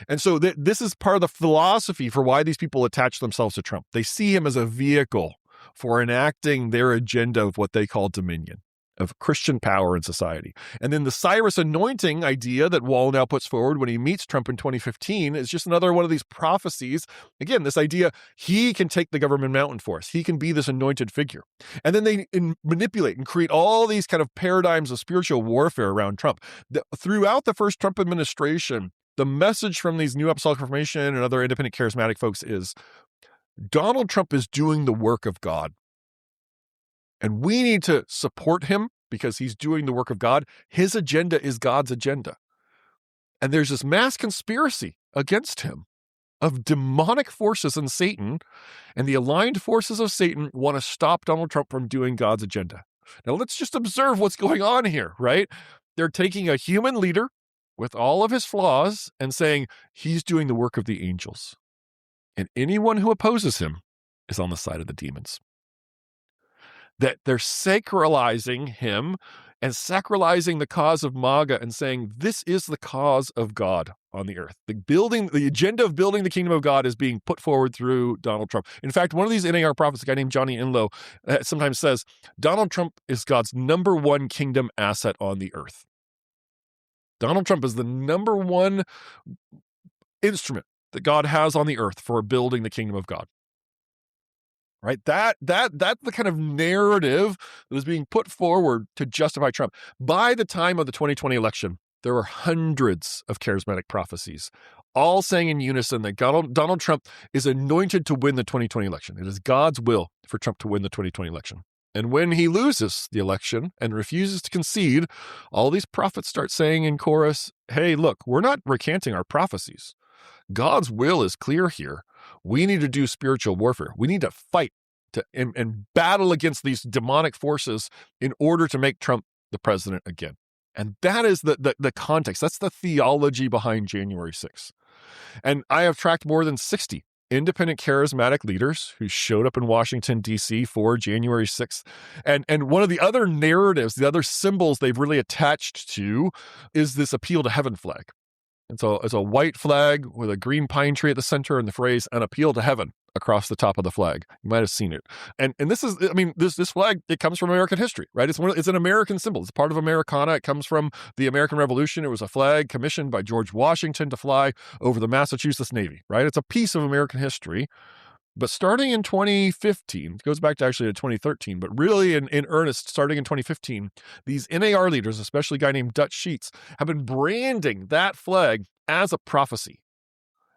And so this is part of the philosophy for why these people attach themselves to Trump. They see him as a vehicle for enacting their agenda of what they call dominion, of Christian power in society. And then the Cyrus anointing idea that Wallnau puts forward when he meets Trump in 2015 is just another one of these prophecies. Again, this idea, he can take the government mountain for us. He can be this anointed figure. And then they manipulate and create all these kind of paradigms of spiritual warfare around Trump. Throughout the first Trump administration, the message from these new Apostolic Reformation and other independent charismatic folks is Donald Trump is doing the work of God. And we need to support him because he's doing the work of God. His agenda is God's agenda. And there's this mass conspiracy against him of demonic forces in Satan, and the aligned forces of Satan want to stop Donald Trump from doing God's agenda. Now, let's just observe what's going on here, right? They're taking a human leader with all of his flaws and saying he's doing the work of the angels. And anyone who opposes him is on the side of the demons. That they're sacralizing him and sacralizing the cause of MAGA and saying this is the cause of God on the earth. The agenda of building the kingdom of God is being put forward through Donald Trump. In fact, one of these NAR prophets, a guy named Johnny Enlow, sometimes says Donald Trump is God's number one kingdom asset on the earth. Donald Trump is the number one instrument that God has on the earth for building the kingdom of God. Right? That's the kind of narrative that is being put forward to justify Trump. By the time of the 2020 election, there were hundreds of charismatic prophecies, all saying in unison that Donald Trump is anointed to win the 2020 election. It is God's will for Trump to win the 2020 election. And when he loses the election and refuses to concede, all these prophets start saying in chorus, hey, look, we're not recanting our prophecies. God's will is clear here. We need to do spiritual warfare. We need to fight and battle against these demonic forces in order to make Trump the president again. And that is the context. That's the theology behind January 6th. And I have tracked more than 60 independent charismatic leaders who showed up in Washington, D.C. for January 6th. And one of the other narratives, the other symbols they've really attached to is this appeal to heaven flag. And so it's a white flag with a green pine tree at the center and the phrase, an appeal to heaven across the top of the flag. You might have seen it. And this is, I mean, this flag, it comes from American history, right? It's an American symbol. It's part of Americana. It comes from the American Revolution. It was a flag commissioned by George Washington to fly over the Massachusetts Navy, right? It's a piece of American history. But starting in 2015, it goes back to actually to 2013, but really in earnest, starting in 2015, these NAR leaders, especially a guy named Dutch Sheets, have been branding that flag as a prophecy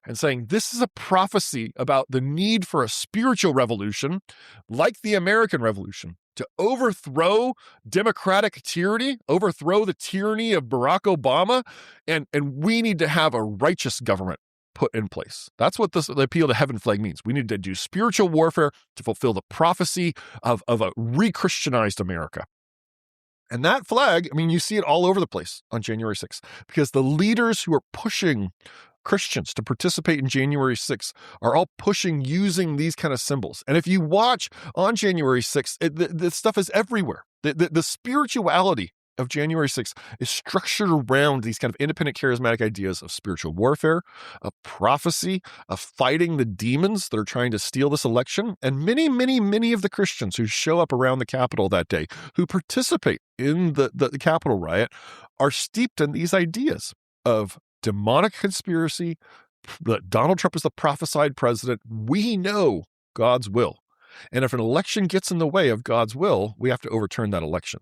and saying this is a prophecy about the need for a spiritual revolution like the American Revolution to overthrow democratic tyranny, overthrow the tyranny of Barack Obama, and we need to have a righteous government put in place. That's what the appeal to heaven flag means. We need to do spiritual warfare to fulfill the prophecy of a re-Christianized America. And that flag, I mean, you see it all over the place on January 6th, because the leaders who are pushing Christians to participate in January 6th are all pushing using these kind of symbols. And if you watch on January 6th, the stuff is everywhere. The spirituality of January 6th is structured around these kind of independent charismatic ideas of spiritual warfare, of prophecy, of fighting the demons that are trying to steal this election. And many, many, many of the Christians who show up around the Capitol that day, who participate in the Capitol riot, are steeped in these ideas of demonic conspiracy, that Donald Trump is the prophesied president. We know God's will. And if an election gets in the way of God's will, we have to overturn that election.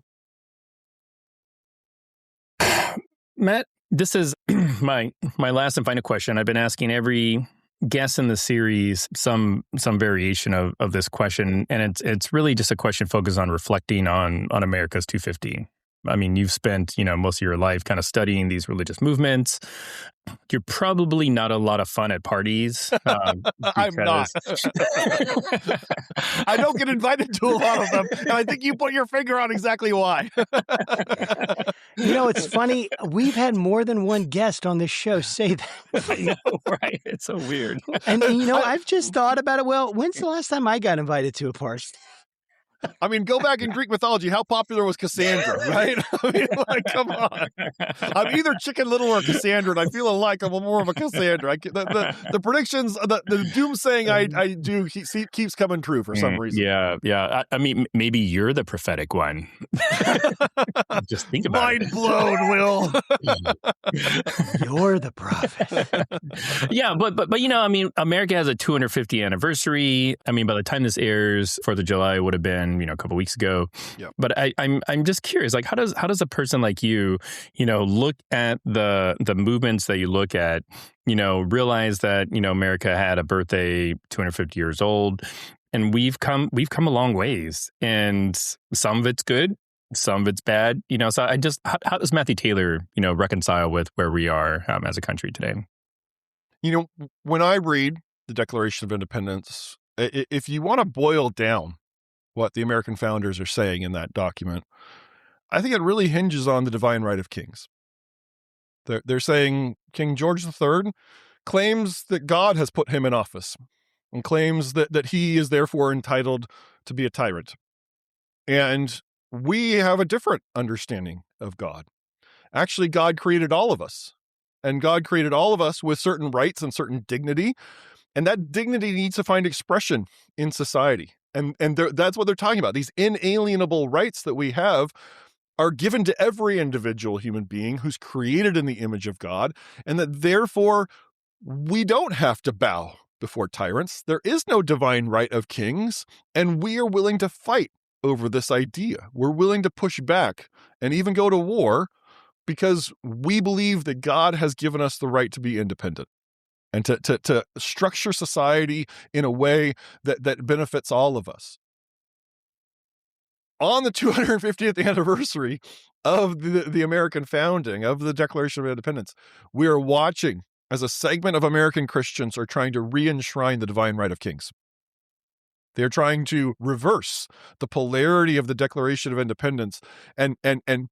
Matt, this is my last and final question. I've been asking every guest in the series some variation of this question, and it's really just a question focused on reflecting on America's 250. I mean, you've spent, most of your life kind of studying these religious movements. You're probably not a lot of fun at parties. I'm not. I don't get invited to a lot of them, and I think you put your finger on exactly why. It's funny. We've had more than one guest on this show say that. I know, right? It's so weird. And I've just thought about it. Well, when's the last time I got invited to a party? I mean, go back in Greek mythology. How popular was Cassandra, right? I mean, come on. I'm either Chicken Little or Cassandra, and I feel like I'm more of a Cassandra. The predictions, the doomsaying I do keeps coming true for some reason. Yeah. I mean, maybe you're the prophetic one. Just think about Mind blown, Will. You're the prophet. Yeah, but I mean, America has a 250th anniversary. I mean, by the time this airs, 4th of July would have been a couple weeks ago. Yep. But I'm just curious, like, how does a person like you, look at the movements that you look at, realize that America had a birthday 250 years old, and we've come a long ways, and some of it's good, some of it's bad. So I just how does Matthew Taylor reconcile with where we are as a country today? When I read the Declaration of Independence, if you want to boil down what the American founders are saying in that document, I think it really hinges on the divine right of kings. They're saying King George III claims that God has put him in office and claims that he is therefore entitled to be a tyrant. And we have a different understanding of God. Actually, God created all of us, and God created all of us with certain rights and certain dignity, and that dignity needs to find expression in society. And that's what they're talking about. These inalienable rights that we have are given to every individual human being who's created in the image of God, and that therefore we don't have to bow before tyrants. There is no divine right of kings, and we are willing to fight over this idea. We're willing to push back and even go to war because we believe that God has given us the right to be independent and to structure society in a way that benefits all of us. On the 250th anniversary of the American founding, of the Declaration of Independence, we are watching as a segment of American Christians are trying to re-enshrine the divine right of kings. They're trying to reverse the polarity of the Declaration of Independence and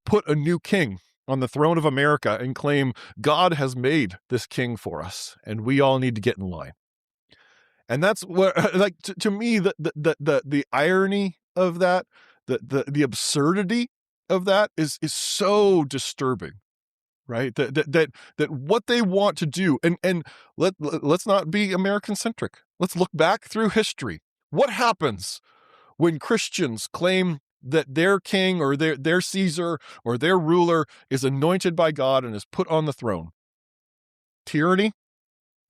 put a new king on the throne of America and claim God has made this king for us, and we all need to get in line. And that's what, like, to me, the irony of that, the absurdity of that is so disturbing, right? That what they want to do, and let's not be American centric. Let's look back through history. What happens when Christians claim that their king or their Caesar or their ruler is anointed by God and is put on the throne? Tyranny,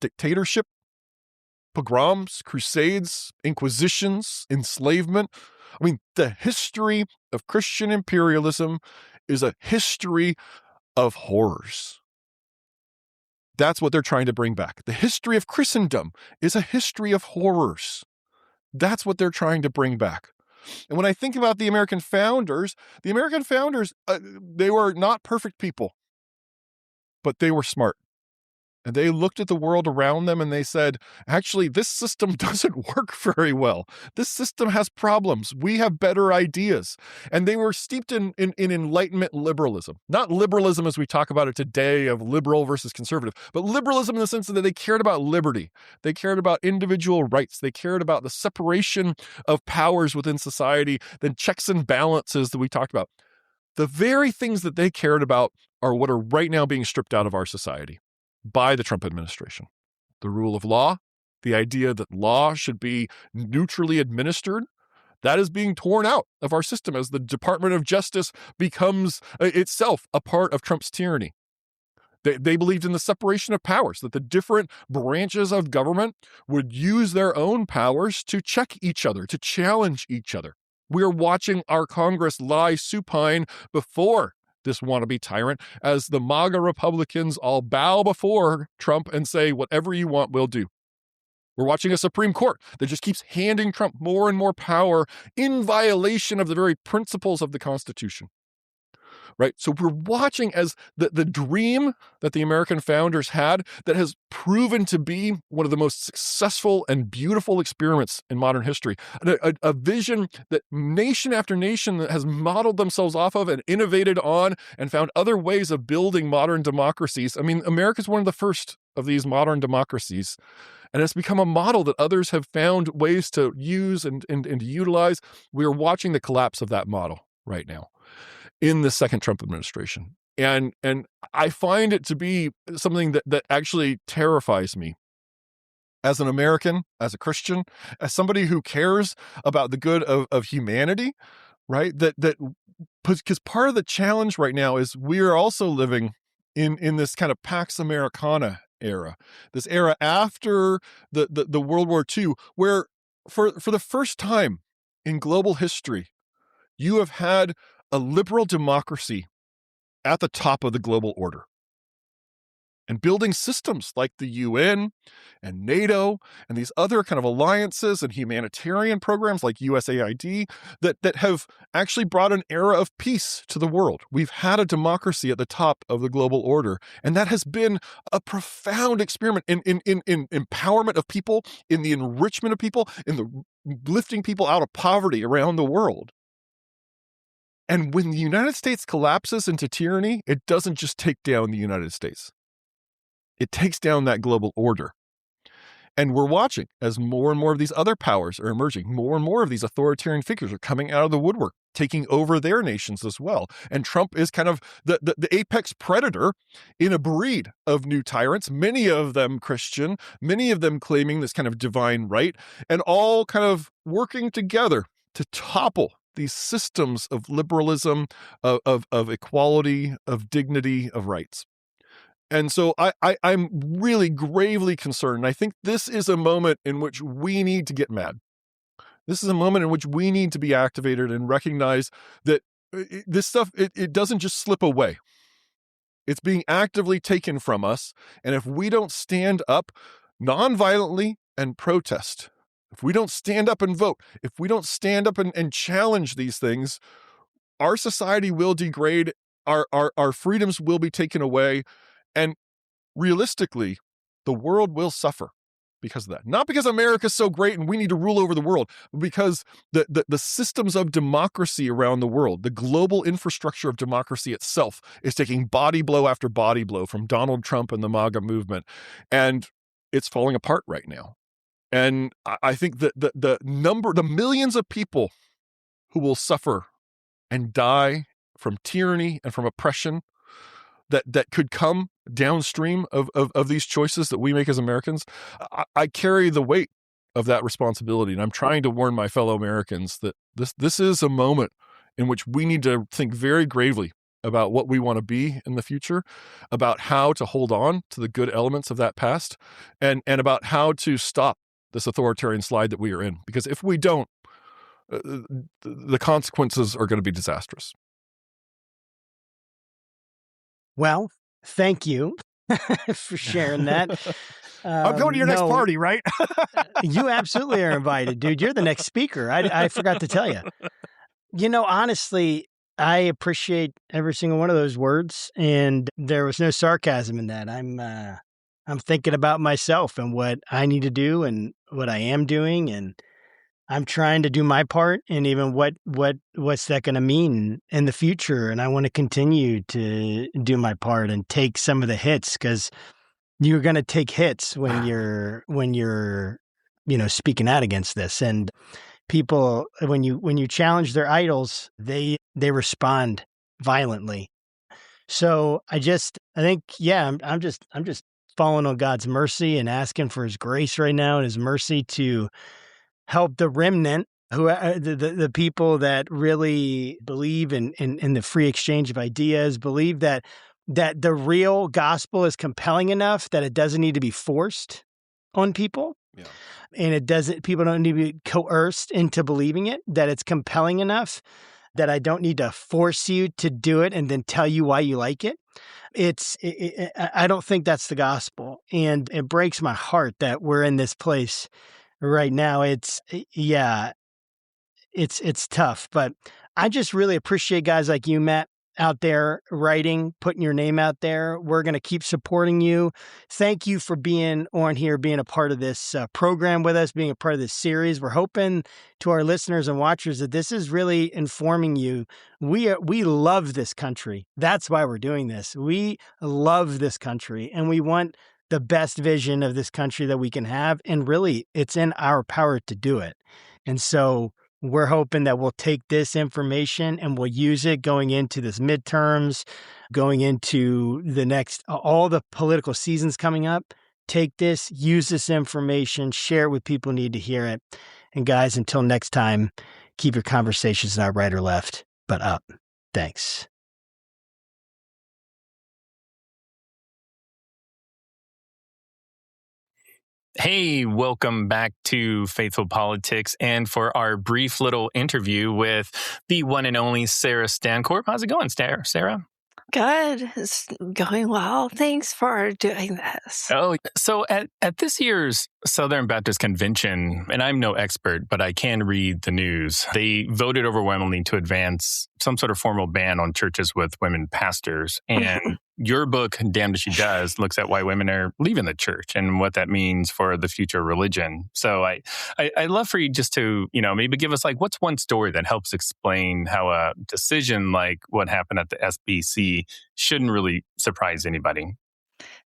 dictatorship, pogroms, crusades, inquisitions, enslavement. I mean, the history of Christian imperialism is a history of horrors. That's what they're trying to bring back. The history of Christendom is a history of horrors. That's what they're trying to bring back. And when I think about the American founders, they were not perfect people, but they were smart. And they looked at the world around them and they said, actually, this system doesn't work very well. This system has problems. We have better ideas. And they were steeped in Enlightenment liberalism. Not liberalism as we talk about it today of liberal versus conservative, but liberalism in the sense that they cared about liberty. They cared about individual rights. They cared about the separation of powers within society, the checks and balances that we talked about. The very things that they cared about are what are right now being stripped out of our society by the Trump administration. The rule of law, the idea that law should be neutrally administered, that is being torn out of our system as the Department of Justice becomes itself a part of Trump's tyranny. They believed in the separation of powers, that the different branches of government would use their own powers to check each other, to challenge each other. We're watching our Congress lie supine before this wannabe tyrant as the MAGA Republicans all bow before Trump and say, whatever you want, we'll do. We're watching a Supreme Court that just keeps handing Trump more and more power in violation of the very principles of the Constitution. Right? So we're watching as the dream that the American founders had that has proven to be one of the most successful and beautiful experiments in modern history. A vision that nation after nation has modeled themselves off of and innovated on and found other ways of building modern democracies. I mean, America's one of the first of these modern democracies. And it's become a model that others have found ways to use and to utilize. We are watching the collapse of that model right now in the second Trump administration. And I find it to be something that actually terrifies me as an American, as a Christian, as somebody who cares about the good of humanity, right? Because part of the challenge right now is we are also living in this kind of Pax Americana era, this era after the World War II, where for the first time in global history, you have had a liberal democracy at the top of the global order and building systems like the UN and NATO and these other kind of alliances and humanitarian programs like USAID that have actually brought an era of peace to the world. We've had a democracy at the top of the global order, and that has been a profound experiment in empowerment of people, in the enrichment of people, in the lifting people out of poverty around the world. And when the United States collapses into tyranny, it doesn't just take down the United States. It takes down that global order. And we're watching as more and more of these other powers are emerging. More and more of these authoritarian figures are coming out of the woodwork, taking over their nations as well. And Trump is kind of the apex predator in a breed of new tyrants, many of them Christian, many of them claiming this kind of divine right, and all kind of working together to topple these systems of liberalism, of equality, of dignity, of rights. And so I'm really gravely concerned. I think this is a moment in which we need to get mad. This is a moment in which we need to be activated and recognize that this stuff, it doesn't just slip away. It's being actively taken from us. And if we don't stand up nonviolently and protest, if we don't stand up and vote, if we don't stand up and challenge these things, our society will degrade, our freedoms will be taken away, and realistically, the world will suffer because of that. Not because America's so great and we need to rule over the world, but because the systems of democracy around the world, the global infrastructure of democracy itself is taking body blow after body blow from Donald Trump and the MAGA movement, and it's falling apart right now. And I think that the millions of people who will suffer and die from tyranny and from oppression that could come downstream of these choices that we make as Americans, I carry the weight of that responsibility. And I'm trying to warn my fellow Americans that this is a moment in which we need to think very gravely about what we want to be in the future, about how to hold on to the good elements of that past, and about how to stop this authoritarian slide that we are in. Because if we don't, the consequences are going to be disastrous. Well, thank you for sharing that. I'm going to your next party, right? You absolutely are invited, dude. You're the next speaker. I forgot to tell you. You know, honestly, I appreciate every single one of those words, and there was no sarcasm in that. I'm thinking about myself and what I need to do and what I am doing, and I'm trying to do my part, and even what's that going to mean in the future. And I want to continue to do my part and take some of the hits, because you're going to take hits when you're speaking out against this. And people, when you challenge their idols, they respond violently. So I think, I'm just falling on God's mercy and asking for His grace right now and His mercy to help the remnant, who the people that really believe in the free exchange of ideas, believe that the real gospel is compelling enough that it doesn't need to be forced on people. Yeah. And people don't need to be coerced into believing it, that it's compelling enough that I don't need to force you to do it and then tell you why you like it. I don't think that's the gospel. And it breaks my heart that we're in this place right now. It's tough, but I just really appreciate guys like you, Matt, out there writing, putting your name out there. We're going to keep supporting you. Thank you for being on here, being a part of this program with us, being a part of this series. We're hoping to our listeners and watchers that this is really informing you. We love this country. That's why we're doing this. We love this country, and we want the best vision of this country that we can have. And really, it's in our power to do it. And so we're hoping that we'll take this information and we'll use it going into this midterms, going into the next, all the political seasons coming up. Take this, use this information, share it with people who need to hear it. And guys, until next time, keep your conversations not right or left, but up. Thanks. Hey, welcome back to Faithful Politics and for our brief little interview with the one and only Sarah Stancorp. How's it going, Sarah? Good. It's going well. Thanks for doing this. Oh, so at this year's Southern Baptist Convention, and I'm no expert, but I can read the news, they voted overwhelmingly to advance some sort of formal ban on churches with women pastors. And your book, Damned If She Does, looks at why women are leaving the church and what that means for the future of religion. So I'd love for you just to, maybe give us what's one story that helps explain how a decision like what happened at the SBC shouldn't really surprise anybody.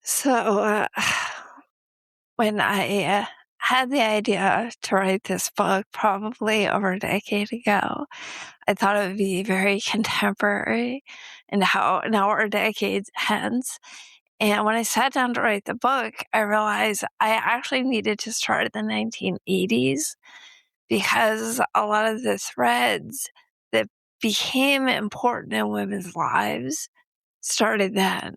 So when I had the idea to write this book probably over a decade ago, I thought it would be very contemporary and how now we're decades hence. And when I sat down to write the book, I realized I actually needed to start in the 1980s because a lot of the threads that became important in women's lives started then.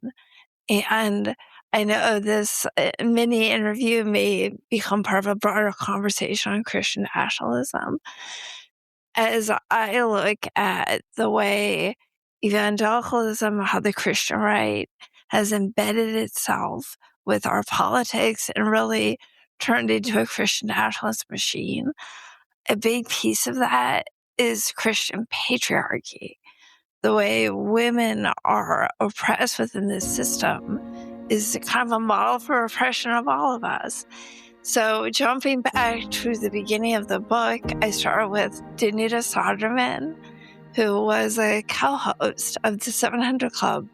And I know this mini interview may become part of a broader conversation on Christian nationalism. As I look at the way evangelicalism, how the Christian right has embedded itself with our politics and really turned into a Christian nationalist machine, a big piece of that is Christian patriarchy. The way women are oppressed within this system is kind of a model for oppression of all of us. So jumping back to the beginning of the book, I started with Danuta Soderman, who was a co-host of the 700 Club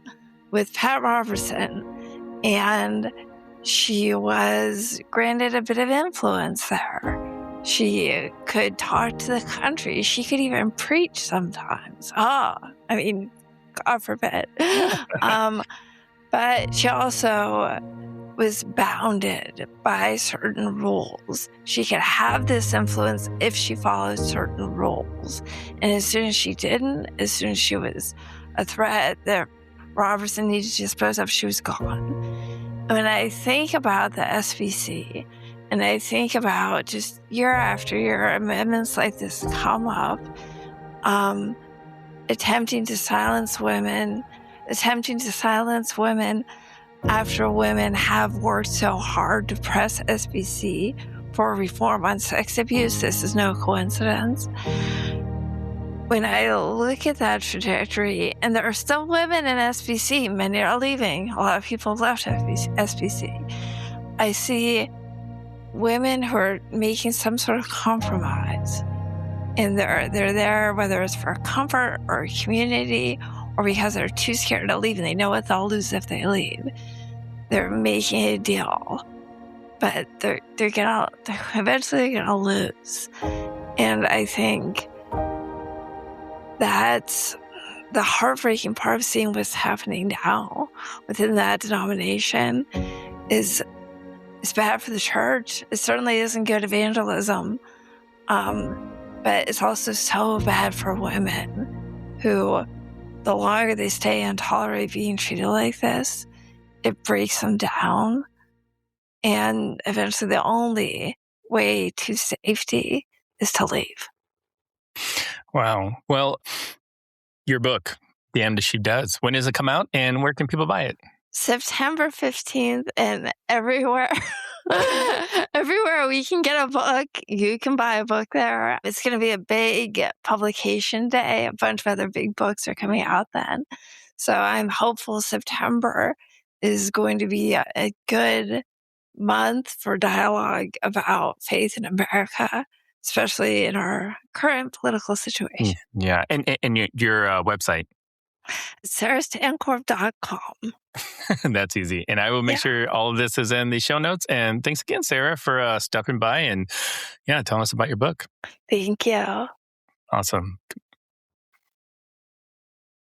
with Pat Robertson. And she was granted a bit of influence there. She could talk to the country. She could even preach sometimes. God forbid. But she also was bounded by certain rules. She could have this influence if she followed certain rules. And as soon as she didn't, as soon as she was a threat that Robertson needed to dispose of, she was gone. When I think about the SBC, and I think about just year after year, amendments like this come up, attempting to silence women after women have worked so hard to press SBC for reform on sex abuse. This is no coincidence. When I look at that trajectory, and there are still women in SBC, many are leaving, a lot of people have left SBC, I see women who are making some sort of compromise. And they're there, whether it's for comfort or community, or because they're too scared to leave and they know what they'll lose if they leave. They're making a deal, but they're eventually gonna lose. And I think that's the heartbreaking part of seeing what's happening now within that denomination. It's bad for the church. It certainly isn't good evangelism. But it's also so bad for women who, the longer they stay and tolerate being treated like this, it breaks them down. And eventually the only way to safety is to leave. Wow. Well, your book, Damned If She Does. When does it come out and where can people buy it? September 15th, and everywhere. Everywhere we can get a book, you can buy a book there. It's going to be a big publication day. A bunch of other big books are coming out then. So I'm hopeful September is going to be a good month for dialogue about faith in America, especially in our current political situation. Yeah. And your website? sarahstancorp.com. That's easy. And I will make sure all of this is in the show notes. And thanks again, Sarah, for stopping by and telling us about your book. Thank you. Awesome.